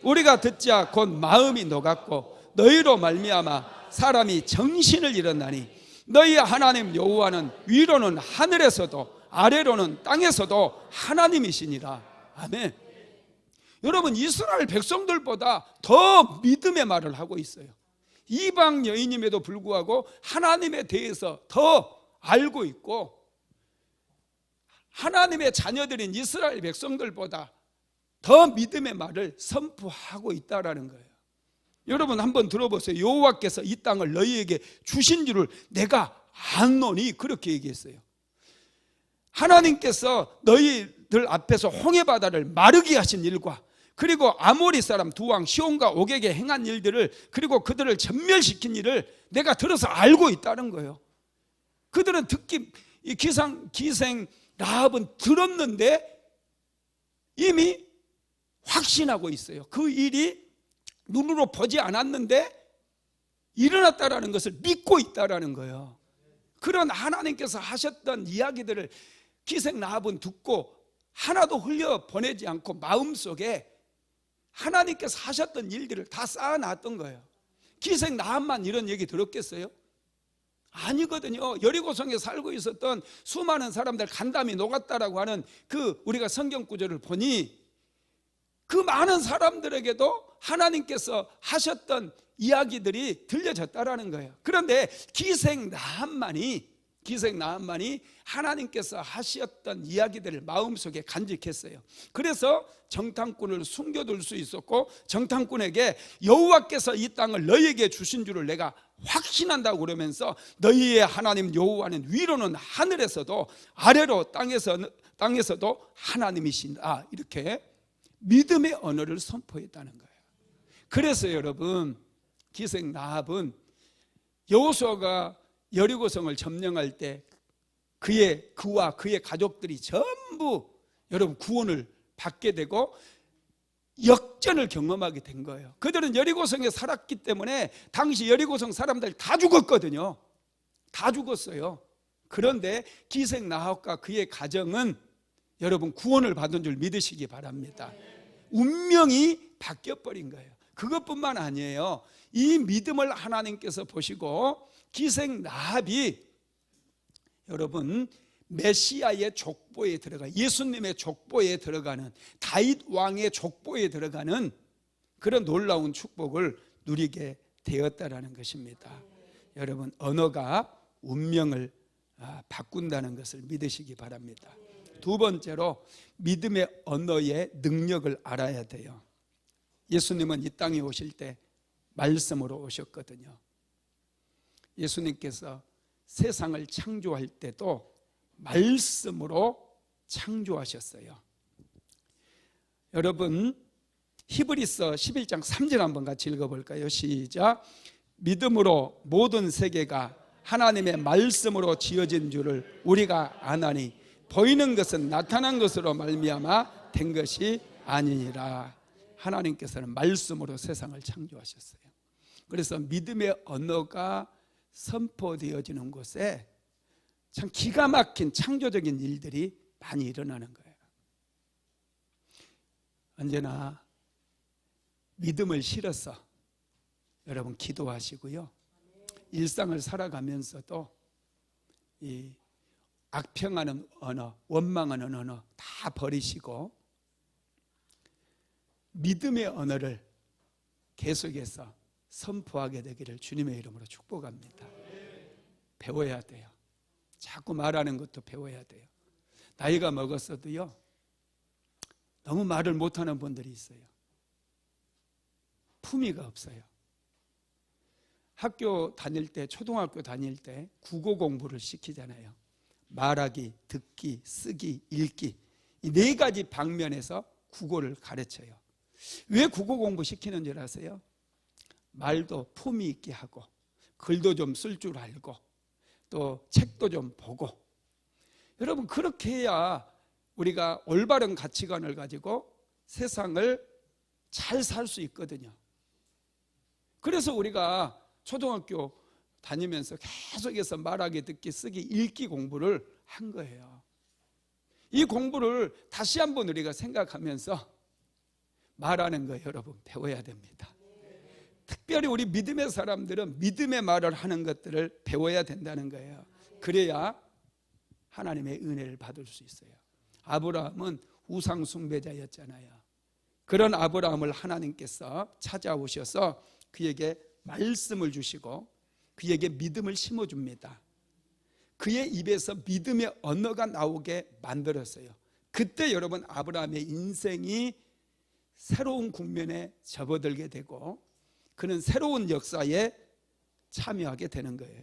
우리가 듣자 곧 마음이 녹았고 너희로 말미암아 사람이 정신을 잃었나니 너희 하나님 여호와는 위로는 하늘에서도 아래로는 땅에서도 하나님이시니라. 아멘. 여러분, 이스라엘 백성들보다 더 믿음의 말을 하고 있어요. 이방 여인임에도 불구하고 하나님에 대해서 더 알고 있고 하나님의 자녀들인 이스라엘 백성들보다 더 믿음의 말을 선포하고 있다라는 거예요. 여러분, 한번 들어보세요. 여호와께서 이 땅을 너희에게 주신 줄을 내가 안노니, 그렇게 얘기했어요. 하나님께서 너희들 앞에서 홍해바다를 마르게 하신 일과 그리고 아모리 사람 두 왕 시온과 옥에게 행한 일들을 그리고 그들을 전멸시킨 일을 내가 들어서 알고 있다는 거예요. 그들은 듣기 이 기생 라합은 들었는데 이미 확신하고 있어요. 그 일이 눈으로 보지 않았는데 일어났다라는 것을 믿고 있다라는 거예요. 그런 하나님께서 하셨던 이야기들을 기생 라합은 듣고 하나도 흘려보내지 않고 마음속에 하나님께서 하셨던 일들을 다 쌓아놨던 거예요. 기생 라합만 이런 얘기 들었겠어요? 아니거든요. 여리고성에 살고 있었던 수많은 사람들 간담이 녹았다라고 하는 그 우리가 성경 구절을 보니 그 많은 사람들에게도 하나님께서 하셨던 이야기들이 들려졌다라는 거예요. 그런데 기생 라합만이 하나님께서 하셨던 이야기들을 마음속에 간직했어요. 그래서 정탐꾼을 숨겨둘 수 있었고 정탐꾼에게 여호와께서 이 땅을 너희에게 주신 줄을 내가 확신한다고 그러면서 너희의 하나님 여호와는 위로는 하늘에서도 아래로 땅에서도 하나님이신다, 이렇게 믿음의 언어를 선포했다는 거예요. 그래서 여러분, 기생 라합은 여호수아가 여리고성을 점령할 때 그와 그의 가족들이 전부 여러분 구원을 받게 되고 역전을 경험하게 된 거예요. 그들은 여리고성에 살았기 때문에 당시 여리고성 사람들 다 죽었거든요. 다 죽었어요. 그런데 기생 라합과 그의 가정은 여러분 구원을 받은 줄 믿으시기 바랍니다. 운명이 바뀌어버린 거예요. 그것뿐만 아니에요. 이 믿음을 하나님께서 보시고 기생 라합이 여러분 메시아의 족보에 들어가 예수님의 족보에 들어가는 다윗 왕의 족보에 들어가는 그런 놀라운 축복을 누리게 되었다라는 것입니다. 여러분, 언어가 운명을 바꾼다는 것을 믿으시기 바랍니다. 두 번째로 믿음의 언어의 능력을 알아야 돼요. 예수님은 이 땅에 오실 때 말씀으로 오셨거든요. 예수님께서 세상을 창조할 때도 말씀으로 창조하셨어요. 여러분, 히브리서 11장 3절 한번 같이 읽어볼까요? 시작. 믿음으로 모든 세계가 하나님의 말씀으로 지어진 줄을 우리가 아나니 보이는 것은 나타난 것으로 말미암아 된 것이 아니니라. 하나님께서는 말씀으로 세상을 창조하셨어요. 그래서 믿음의 언어가 선포되어지는 곳에 참 기가 막힌 창조적인 일들이 많이 일어나는 거예요. 언제나 믿음을 실어서 여러분 기도하시고요. 일상을 살아가면서도 이 악평하는 언어, 원망하는 언어 다 버리시고 믿음의 언어를 계속해서 선포하게 되기를 주님의 이름으로 축복합니다. 배워야 돼요. 자꾸 말하는 것도 배워야 돼요. 나이가 먹었어도요, 너무 말을 못하는 분들이 있어요. 품위가 없어요. 학교 다닐 때, 초등학교 다닐 때 국어 공부를 시키잖아요. 말하기, 듣기, 쓰기, 읽기, 이 네 가지 방면에서 국어를 가르쳐요. 왜 국어 공부 시키는 줄 아세요? 말도 품위 있게 하고, 글도 좀 쓸 줄 알고, 또 책도 좀 보고. 여러분, 그렇게 해야 우리가 올바른 가치관을 가지고 세상을 잘 살 수 있거든요. 그래서 우리가 초등학교 다니면서 계속해서 말하기, 듣기, 쓰기, 읽기 공부를 한 거예요. 이 공부를 다시 한번 우리가 생각하면서 말하는 거 여러분 배워야 됩니다. 특별히 우리 믿음의 사람들은 믿음의 말을 하는 것들을 배워야 된다는 거예요. 그래야 하나님의 은혜를 받을 수 있어요. 아브라함은 우상 숭배자였잖아요. 그런 아브라함을 하나님께서 찾아오셔서 그에게 말씀을 주시고 그에게 믿음을 심어줍니다. 그의 입에서 믿음의 언어가 나오게 만들었어요. 그때 여러분 아브라함의 인생이 새로운 국면에 접어들게 되고 그는 새로운 역사에 참여하게 되는 거예요.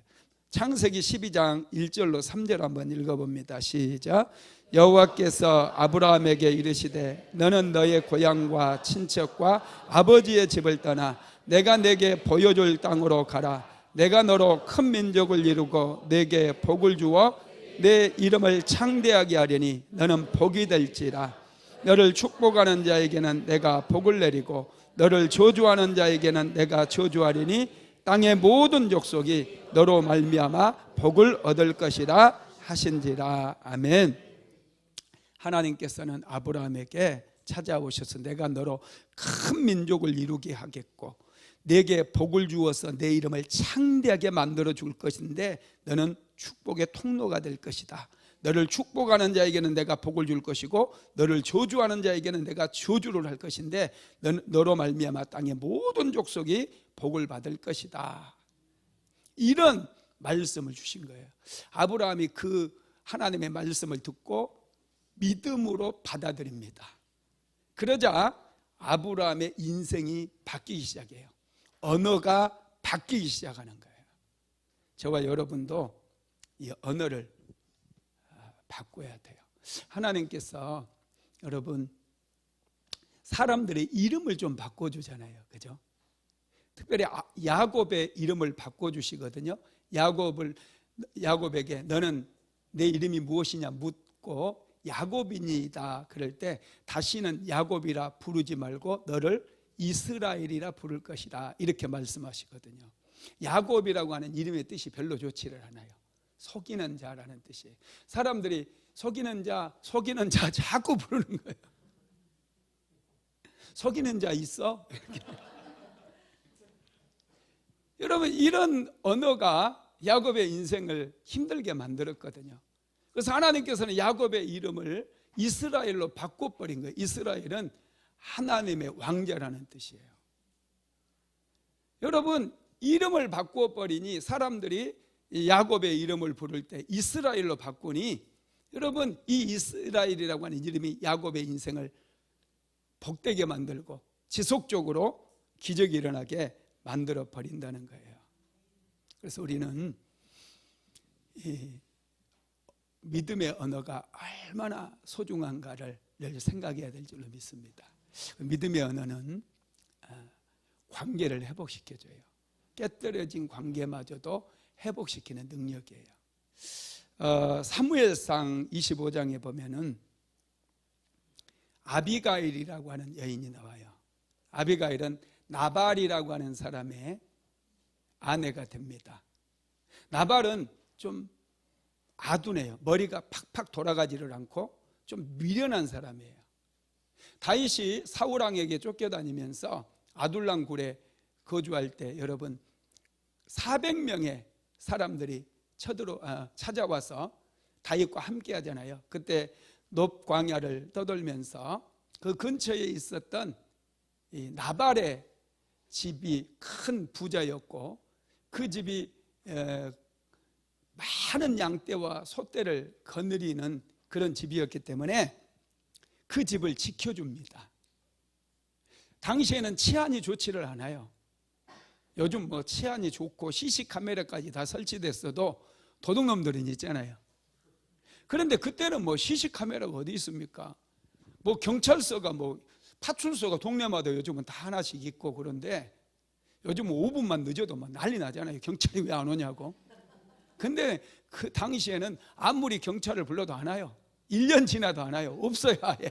창세기 12장 1절로 3절 한번 읽어봅니다. 시작. 여호와께서 아브라함에게 이르시되 너는 너의 고향과 친척과 아버지의 집을 떠나 내가 내게 보여줄 땅으로 가라. 내가 너로 큰 민족을 이루고 내게 복을 주어 내 이름을 창대하게 하려니 너는 복이 될지라. 너를 축복하는 자에게는 내가 복을 내리고 너를 저주하는 자에게는 내가 저주하리니 땅의 모든 족속이 너로 말미암아 복을 얻을 것이라 하신지라. 아멘. 하나님께서는 아브라함에게 찾아오셔서 내가 너로 큰 민족을 이루게 하겠고 내게 복을 주어서 내 이름을 창대하게 만들어 줄 것인데 너는 축복의 통로가 될 것이다. 너를 축복하는 자에게는 내가 복을 줄 것이고 너를 저주하는 자에게는 내가 저주를 할 것인데 너로 말미암아 땅의 모든 족속이 복을 받을 것이다. 이런 말씀을 주신 거예요. 아브라함이 그 하나님의 말씀을 듣고 믿음으로 받아들입니다. 그러자 아브라함의 인생이 바뀌기 시작해요. 언어가 바뀌기 시작하는 거예요. 저와 여러분도 이 언어를 바꿔야 돼요. 하나님께서 여러분 사람들의 이름을 좀 바꿔주잖아요. 그죠? 특별히 야곱의 이름을 바꿔주시거든요. 야곱에게 너는 내 이름이 무엇이냐 묻고 야곱이니이다 그럴 때 다시는 야곱이라 부르지 말고 너를 이스라엘이라 부를 것이다 이렇게 말씀하시거든요. 야곱이라고 하는 이름의 뜻이 별로 좋지를 않아요. 속이는 자라는 뜻이에요. 사람들이 속이는 자 자꾸 부르는 거예요. 속이는 자 있어? 이렇게. 여러분 이런 언어가 야곱의 인생을 힘들게 만들었거든요. 그래서 하나님께서는 야곱의 이름을 이스라엘로 바꿔버린 거예요. 이스라엘은 하나님의 왕자라는 뜻이에요. 여러분 이름을 바꿔버리니 사람들이 야곱의 이름을 부를 때 이스라엘로 바꾸니 여러분 이 이스라엘이라고 하는 이름이 야곱의 인생을 복되게 만들고 지속적으로 기적이 일어나게 만들어 버린다는 거예요. 그래서 우리는 이 믿음의 언어가 얼마나 소중한가를 늘 생각해야 될 줄로 믿습니다. 믿음의 언어는 관계를 회복시켜줘요. 깨뜨려진 관계마저도 회복시키는 능력이에요. 사무엘상 25장에 보면은 아비가일이라고 하는 여인이 나와요. 아비가일은 나발이라고 하는 사람의 아내가 됩니다. 나발은 좀 아둔해요. 머리가 팍팍 돌아가지를 않고 좀 미련한 사람이에요. 다윗이 사울왕에게 쫓겨다니면서 아둘람 굴에 거주할 때 여러분 400명의 사람들이 찾아와서 다윗과 함께 하잖아요. 그때 높 광야를 떠돌면서 그 근처에 있었던 이 나발의 집이 큰 부자였고 그 집이 많은 양떼와 소떼를 거느리는 그런 집이었기 때문에 그 집을 지켜줍니다. 당시에는 치안이 좋지를 않아요. 요즘 뭐 치안이 좋고 CC카메라까지 다 설치됐어도 도둑놈들은 있잖아요. 그런데 그때는 뭐 CC카메라가 어디 있습니까? 뭐 경찰서가 뭐 파출소가 동네마다 요즘은 다 하나씩 있고 그런데 요즘 5분만 늦어도 막 난리 나잖아요. 경찰이 왜 안 오냐고. 근데 그 당시에는 아무리 경찰을 불러도 안 와요. 1년 지나도 안 와요. 없어요 아예.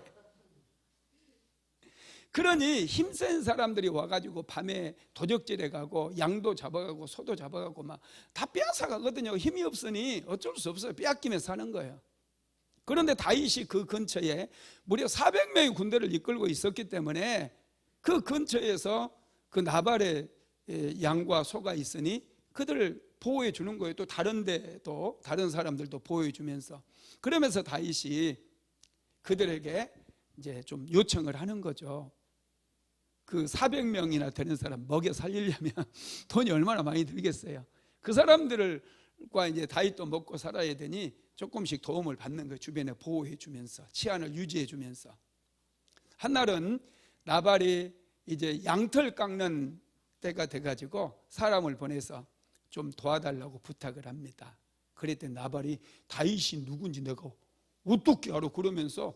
그러니 힘센 사람들이 와가지고 밤에 도적질해 가고 양도 잡아가고 소도 잡아가고 막 다 빼앗아 가거든요. 힘이 없으니 어쩔 수 없어요. 빼앗기면 사는 거예요. 그런데 다윗이 그 근처에 무려 400명의 군대를 이끌고 있었기 때문에 그 근처에서 그 나발의 양과 소가 있으니 그들을 보호해 주는 거예요. 또 다른 데도 다른 사람들도 보호해 주면서 그러면서 다윗이 그들에게 이제 좀 요청을 하는 거죠. 그 400명이나 되는 사람 먹여 살리려면 돈이 얼마나 많이 들겠어요. 그 사람들과 이제 다윗도 먹고 살아야 되니 조금씩 도움을 받는 거예요. 주변에 보호해 주면서 치안을 유지해 주면서 한날은 나발이 이제 양털 깎는 때가 돼가지고 사람을 보내서 좀 도와달라고 부탁을 합니다. 그랬더니 나발이 다윗이 누군지 내가 어떻게 알아 그러면서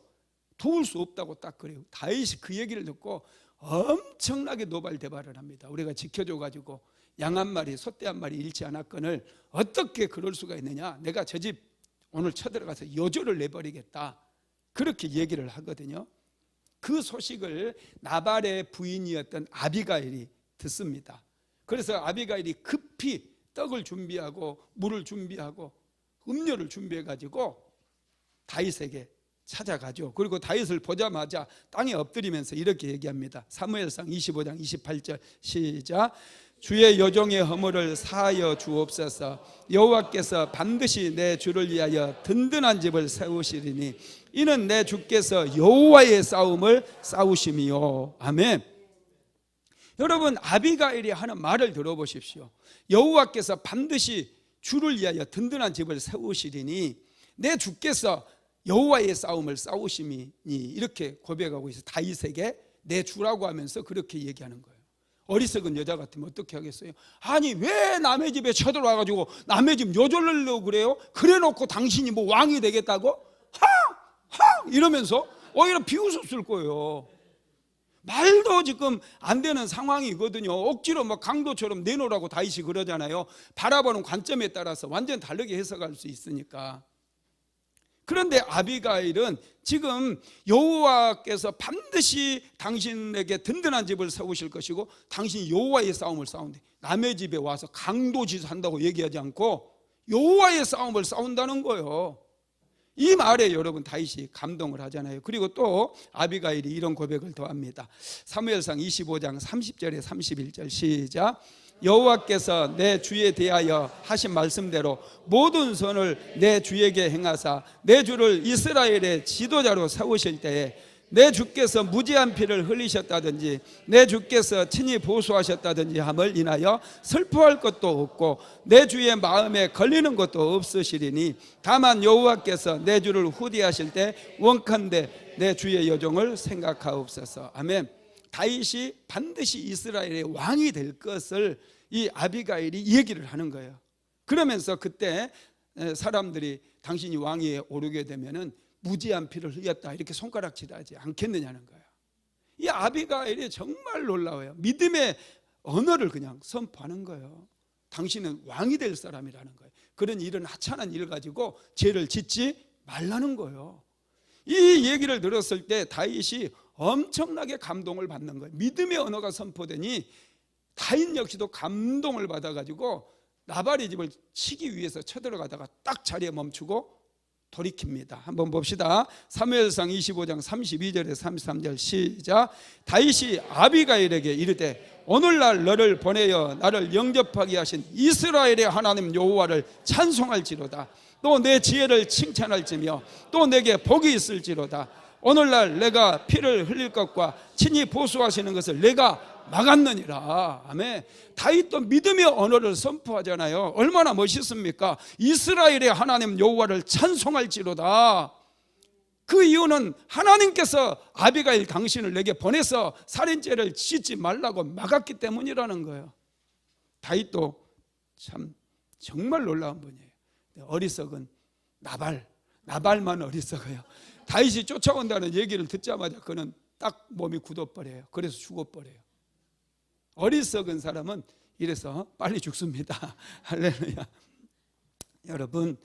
도울 수 없다고 딱 그래요. 다윗이 그 얘기를 듣고 엄청나게 노발대발을 합니다. 우리가 지켜줘가지고 양 한 마리 소떼 한 마리 잃지 않았거늘 어떻게 그럴 수가 있느냐. 내가 저 집 오늘 쳐들어가서 여조를 내버리겠다. 그렇게 얘기를 하거든요. 그 소식을 나발의 부인이었던 아비가일이 듣습니다. 그래서 아비가일이 급히 떡을 준비하고 물을 준비하고 음료를 준비해가지고 다윗에게 찾아가죠. 그리고 다윗을 보자마자 땅에 엎드리면서 이렇게 얘기합니다. 사무엘상 25장 28절 시작. 주의 여종의 허물을 사하여 주옵소서. 여호와께서 반드시 내 주를 위하여 든든한 집을 세우시리니 이는 내 주께서 여호와의 싸움을 싸우심이요. 아멘. 여러분 아비가일이 하는 말을 들어보십시오. 여호와께서 반드시 주를 위하여 든든한 집을 세우시리니 내 주께서 여호와의 싸움을 싸우심이니 이렇게 고백하고 있어요. 다윗에게 내 주라고 하면서 그렇게 얘기하는 거예요. 어리석은 여자 같으면 어떻게 하겠어요? 아니 왜 남의 집에 쳐들어와가지고 남의 집 요절르려고 그래요? 그래놓고 당신이 뭐 왕이 되겠다고? 이러면서 오히려 비웃었을 거예요. 말도 지금 안 되는 상황이거든요. 억지로 막 강도처럼 내놓으라고 다윗이 그러잖아요. 바라보는 관점에 따라서 완전 다르게 해석할 수 있으니까. 그런데 아비가일은 지금 여호와께서 반드시 당신에게 든든한 집을 세우실 것이고 당신이 여호와의 싸움을 싸운대. 남의 집에 와서 강도짓 한다고 얘기하지 않고 여호와의 싸움을 싸운다는 거예요. 이 말에 여러분 다윗이 감동을 하잖아요. 그리고 또 아비가일이 이런 고백을 더 합니다. 사무엘상 25장 30절에 31절 시작. 여호와께서 내 주에 대하여 하신 말씀대로 모든 선을 내 주에게 행하사 내 주를 이스라엘의 지도자로 세우실 때에 내 주께서 무지한 피를 흘리셨다든지 내 주께서 친히 보수하셨다든지 함을 인하여 슬퍼할 것도 없고 내 주의 마음에 걸리는 것도 없으시리니 다만 여호와께서 내 주를 후대하실 때 원컨대 내 주의 여종을 생각하옵소서. 아멘. 다윗이 반드시 이스라엘의 왕이 될 것을 이 아비가일이 얘기를 하는 거예요. 그러면서 그때 사람들이 당신이 왕위에 오르게 되면은 무지한 피를 흘렸다 이렇게 손가락질하지 않겠느냐는 거예요. 이 아비가일이 정말 놀라워요. 믿음의 언어를 그냥 선포하는 거예요. 당신은 왕이 될 사람이라는 거예요. 그런 이런 하찮은 일 가지고 죄를 짓지 말라는 거예요. 이 얘기를 들었을 때 다윗이 엄청나게 감동을 받는 거예요. 믿음의 언어가 선포되니 다윗 역시도 감동을 받아가지고 나발의 집을 치기 위해서 쳐들어가다가 딱 자리에 멈추고 돌이킵니다. 한번 봅시다. 사무엘상 25장 32절에 33절 시작. 다윗이 아비가일에게 이르되 오늘날 너를 보내어 나를 영접하게 하신 이스라엘의 하나님 여호와를 찬송할지로다. 또 내 지혜를 칭찬할지며 또 내게 복이 있을지로다. 오늘날 내가 피를 흘릴 것과 친히 보수하시는 것을 내가 막았느니라. 아멘. 다윗도 믿음의 언어를 선포하잖아요. 얼마나 멋있습니까? 이스라엘의 하나님 여호와를 찬송할지로다. 그 이유는 하나님께서 아비가일 당신을 내게 보내서 살인죄를 짓지 말라고 막았기 때문이라는 거예요. 다윗도 참 정말 놀라운 분이에요. 어리석은 나발만 어리석어요. 다윗이 쫓아온다는 얘기를 듣자마자 그는 딱 몸이 굳어버려요. 그래서 죽어버려요. 어리석은 사람은 이래서 빨리 죽습니다. 할렐루야. 여러분,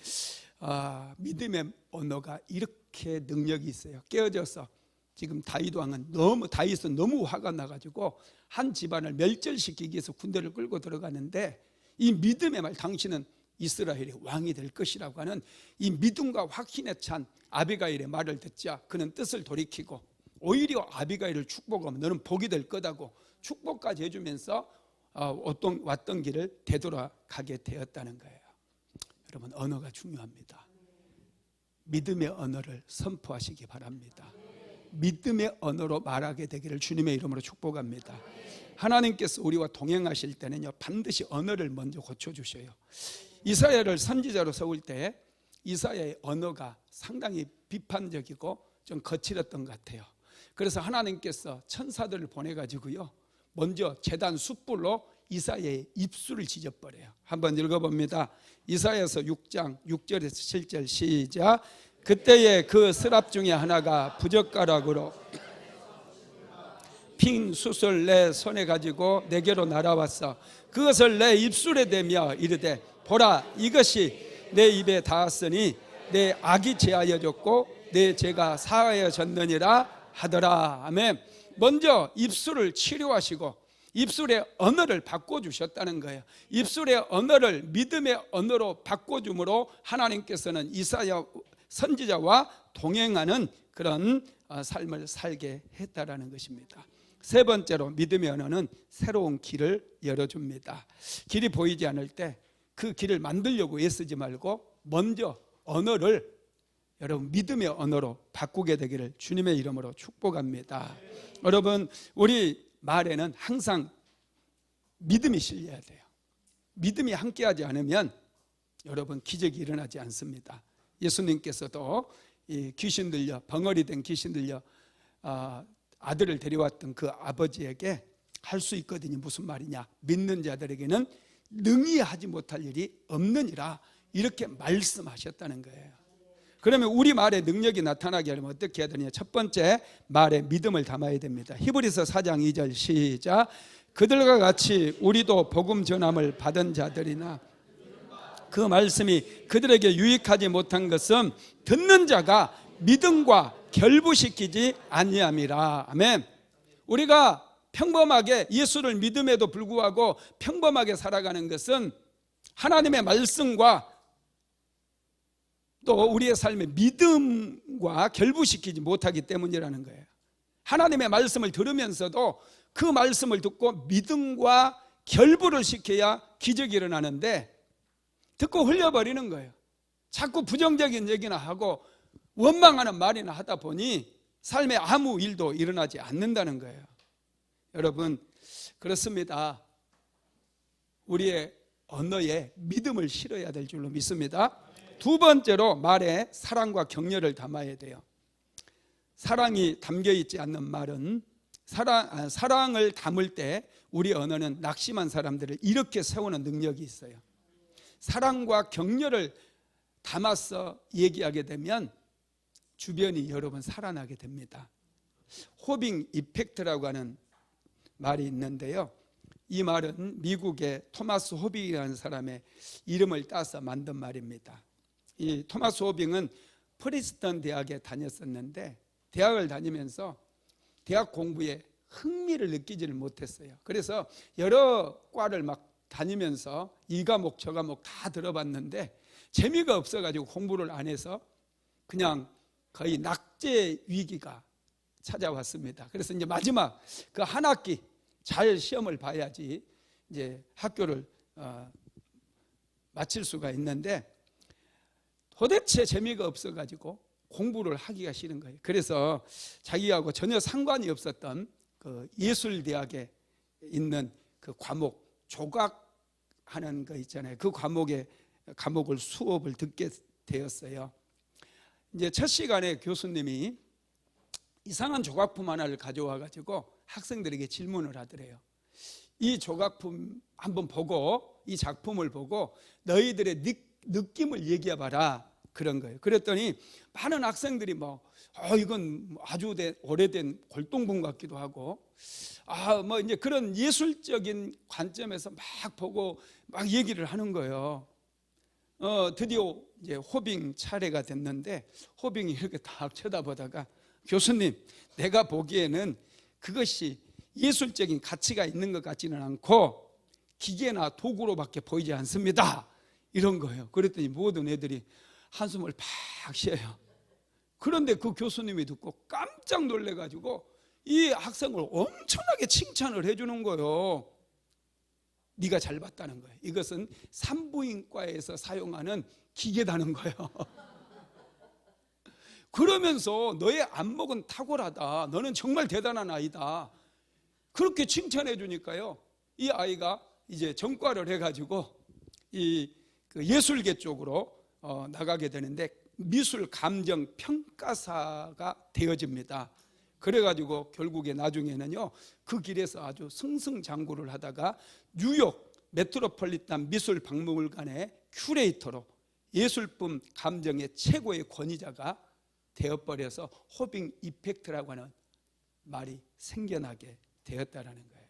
믿음의 언어가 이렇게 능력이 있어요. 깨어져서 지금 다윗은 너무 화가 나가지고 한 집안을 멸절시키기 위해서 군대를 끌고 들어가는데, 이 믿음의 말, 당신은 이스라엘의 왕이 될 것이라고 하는 이 믿음과 확신에 찬 아비가일의 말을 듣자 그는 뜻을 돌이키고 오히려 아비가일을 축복하면 너는 복이 될 거다고 축복까지 해주면서 왔던 길을 되돌아가게 되었다는 거예요. 여러분, 언어가 중요합니다. 믿음의 언어를 선포하시기 바랍니다. 믿음의 언어로 말하게 되기를 주님의 이름으로 축복합니다. 하나님께서 우리와 동행하실 때는요, 반드시 언어를 먼저 고쳐주셔요. 이사야를 선지자로 세울 때 이사야의 언어가 상당히 비판적이고 좀 거칠었던 것 같아요. 그래서 하나님께서 천사들을 보내가지고요, 먼저 제단 숯불로 이사야의 입술을 지져버려요. 한번 읽어봅니다. 이사야서 6장 6절에서 7절 시작. 그때에 그 스랍 중에 하나가 부젓가락으로 핀 숯을 내 손에 가지고 내게로 날아왔어. 그것을 내 입술에 대며 이르되 보라, 이것이 내 입에 닿았으니 내 악이 제하여졌고 내 죄가 사하여졌느니라 하더라. 아멘. 먼저 입술을 치료하시고 입술의 언어를 바꿔주셨다는 거예요. 입술의 언어를 믿음의 언어로 바꿔줌으로 하나님께서는 이사야 선지자와 동행하는 그런 삶을 살게 했다라는 것입니다. 세 번째로 믿음의 언어는 새로운 길을 열어줍니다. 길이 보이지 않을 때 그 길을 만들려고 애쓰지 말고 먼저 언어를 여러분 믿음의 언어로 바꾸게 되기를 주님의 이름으로 축복합니다. 여러분, 우리 말에는 항상 믿음이 실려야 돼요. 믿음이 함께하지 않으면 여러분 기적이 일어나지 않습니다. 예수님께서도 이 귀신 들려 벙어리 된 귀신 들려 아들을 데려왔던 그 아버지에게 할 수 있거든요. 무슨 말이냐? 믿는 자들에게는 능히 하지 못할 일이 없느니라, 이렇게 말씀하셨다는 거예요. 그러면 우리 말에 능력이 나타나게 하려면 어떻게 해야 되느냐? 첫 번째, 말에 믿음을 담아야 됩니다. 히브리서 4장 2절 시작. 그들과 같이 우리도 복음 전함을 받은 자들이나 그 말씀이 그들에게 유익하지 못한 것은 듣는 자가 믿음과 결부시키지 아니함이라. 아멘. 우리가 평범하게 예수를 믿음에도 불구하고 평범하게 살아가는 것은 하나님의 말씀과 또 우리의 삶의 믿음과 결부시키지 못하기 때문이라는 거예요. 하나님의 말씀을 들으면서도 그 말씀을 듣고 믿음과 결부를 시켜야 기적이 일어나는데 듣고 흘려버리는 거예요. 자꾸 부정적인 얘기나 하고 원망하는 말이나 하다 보니 삶에 아무 일도 일어나지 않는다는 거예요. 여러분, 그렇습니다. 우리의 언어에 믿음을 실어야 될 줄로 믿습니다. 두 번째로 말에 사랑과 격려를 담아야 돼요. 사랑이 담겨 있지 않는 말은 사랑을 담을 때 우리 언어는 낙심한 사람들을 이렇게 세우는 능력이 있어요. 사랑과 격려를 담아서 얘기하게 되면 주변이 여러분 살아나게 됩니다. 호빙 이펙트라고 하는 말이 있는데요, 이 말은 미국의 토마스 호빙이라는 사람의 이름을 따서 만든 말입니다. 이 토마스 호빙은 프린스턴 대학에 다녔었는데 대학을 다니면서 대학 공부에 흥미를 느끼지를 못했어요. 그래서 여러 과를 막 다니면서 이 과목 저 과목 다 들어봤는데 재미가 없어가지고 공부를 안 해서 그냥 거의 낙제 위기가 찾아왔습니다. 그래서 이제 마지막 그 한 학기 잘 시험을 봐야지 이제 학교를 마칠 수가 있는데 도대체 재미가 없어가지고 공부를 하기가 싫은 거예요. 그래서 자기하고 전혀 상관이 없었던 그 예술대학에 있는 그 과목 조각하는 거 있잖아요. 그 과목을 수업을 듣게 되었어요. 이제 첫 시간에 교수님이 이상한 조각품 하나를 가져와 가지고 학생들에게 질문을 하더래요. 이 조각품 한번 보고, 이 작품을 보고 너희들의 느낌을 얘기해 봐라, 그런 거예요. 그랬더니 많은 학생들이 이건 아주 오래된 골동품 같기도 하고, 이제 그런 예술적인 관점에서 막 보고 막 얘기를 하는 거예요. 드디어 이제 호빙 차례가 됐는데, 호빙이 이렇게 딱 쳐다보다가, 교수님, 내가 보기에는 그것이 예술적인 가치가 있는 것 같지는 않고 기계나 도구로밖에 보이지 않습니다, 이런 거예요. 그랬더니 모든 애들이 한숨을 팍 쉬어요. 그런데 그 교수님이 듣고 깜짝 놀래가지고 이 학생을 엄청나게 칭찬을 해주는 거예요. 네가 잘 봤다는 거예요. 이것은 산부인과에서 사용하는 기계다는 거예요. 그러면서 너의 안목은 탁월하다, 너는 정말 대단한 아이다, 그렇게 칭찬해 주니까요, 이 아이가 이제 전과를 해가지고 그 예술계 쪽으로 나가게 되는데 미술 감정 평가사가 되어집니다. 그래가지고 결국에 나중에는요, 그 길에서 아주 승승장구를 하다가 뉴욕 메트로폴리탄 미술 박물관의 큐레이터로 예술품 감정의 최고의 권위자가 되어버려서 호빙 이펙트라고 하는 말이 생겨나게 되었다라는 거예요.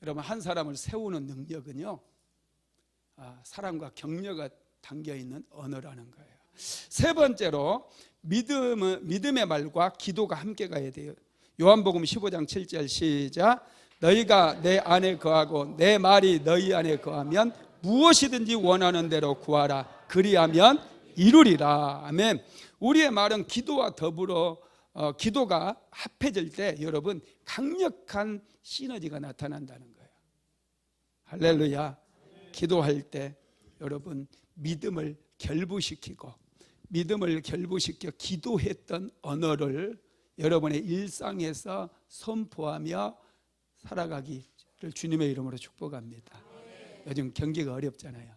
여러분, 한 사람을 세우는 능력은요, 사랑과 격려가 담겨있는 언어라는 거예요. 세 번째로 믿음의 말과 기도가 함께 가야 돼요. 요한복음 15장 7절 시작. 너희가 내 안에 거하고 내 말이 너희 안에 거하면 무엇이든지 원하는 대로 구하라, 그리하면 이루리라. 아멘. 우리의 말은 기도와 더불어 기도가 합해질 때 여러분 강력한 시너지가 나타난다는 거예요. 할렐루야. 기도할 때 여러분 믿음을 결부시키고, 믿음을 결부시켜 기도했던 언어를 여러분의 일상에서 선포하며 살아가기를 주님의 이름으로 축복합니다. 요즘 경기가 어렵잖아요.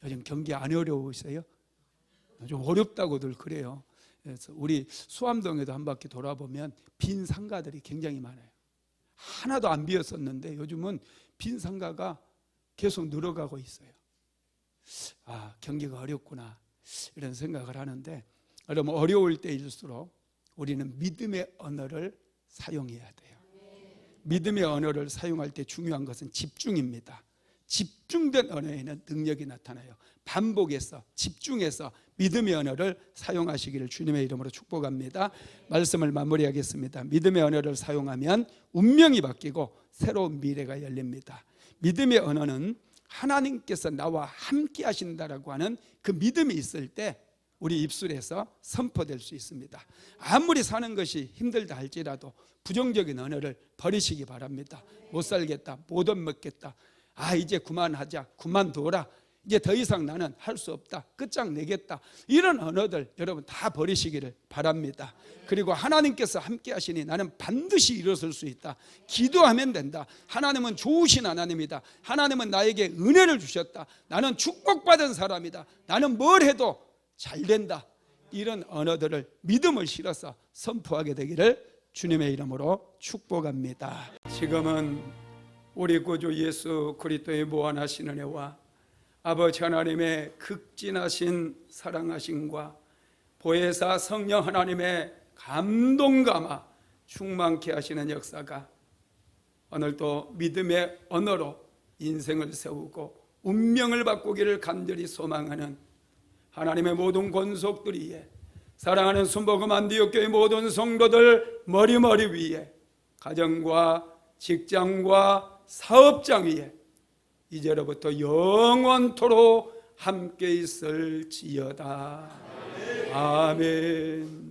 요즘 경기 안 어려우세요? 좀 어렵다고들 그래요. 그래서 우리 수암동에도 한 바퀴 돌아보면 빈 상가들이 굉장히 많아요. 하나도 안 비었었는데 요즘은 빈 상가가 계속 늘어가고 있어요. 경기가 어렵구나, 이런 생각을 하는데, 여러분, 어려울 때일수록 우리는 믿음의 언어를 사용해야 돼요. 믿음의 언어를 사용할 때 중요한 것은 집중입니다. 집중된 언어에는 능력이 나타나요. 반복해서 집중해서 믿음의 언어를 사용하시기를 주님의 이름으로 축복합니다. 말씀을 마무리하겠습니다. 믿음의 언어를 사용하면 운명이 바뀌고 새로운 미래가 열립니다. 믿음의 언어는 하나님께서 나와 함께 하신다라고 하는 그 믿음이 있을 때 우리 입술에서 선포될 수 있습니다. 아무리 사는 것이 힘들다 할지라도 부정적인 언어를 버리시기 바랍니다. 못 살겠다, 못 얻먹겠다, 이제 그만하자, 그만둬라, 이제 더 이상 나는 할 수 없다, 끝장내겠다, 이런 언어들 여러분 다 버리시기를 바랍니다. 그리고 하나님께서 함께 하시니 나는 반드시 일어설 수 있다, 기도하면 된다, 하나님은 좋으신 하나님이다, 하나님은 나에게 은혜를 주셨다, 나는 축복받은 사람이다, 나는 뭘 해도 잘 된다, 이런 언어들을 믿음을 실어서 선포하게 되기를 주님의 이름으로 축복합니다. 지금은 우리 구주 예수 그리스도의 무한하신 은혜와 아버지 하나님의 극진하신 사랑하심과 보혜사 성령 하나님의 감동감화 충만케 하시는 역사가 오늘도 믿음의 언어로 인생을 세우고 운명을 바꾸기를 간절히 소망하는 하나님의 모든 권속들 위에, 사랑하는 순복음 안디옥교회 모든 성도들 머리머리 위에, 가정과 직장과 사업장 위에 이제로부터 영원토록 함께 있을지어다. 아멘.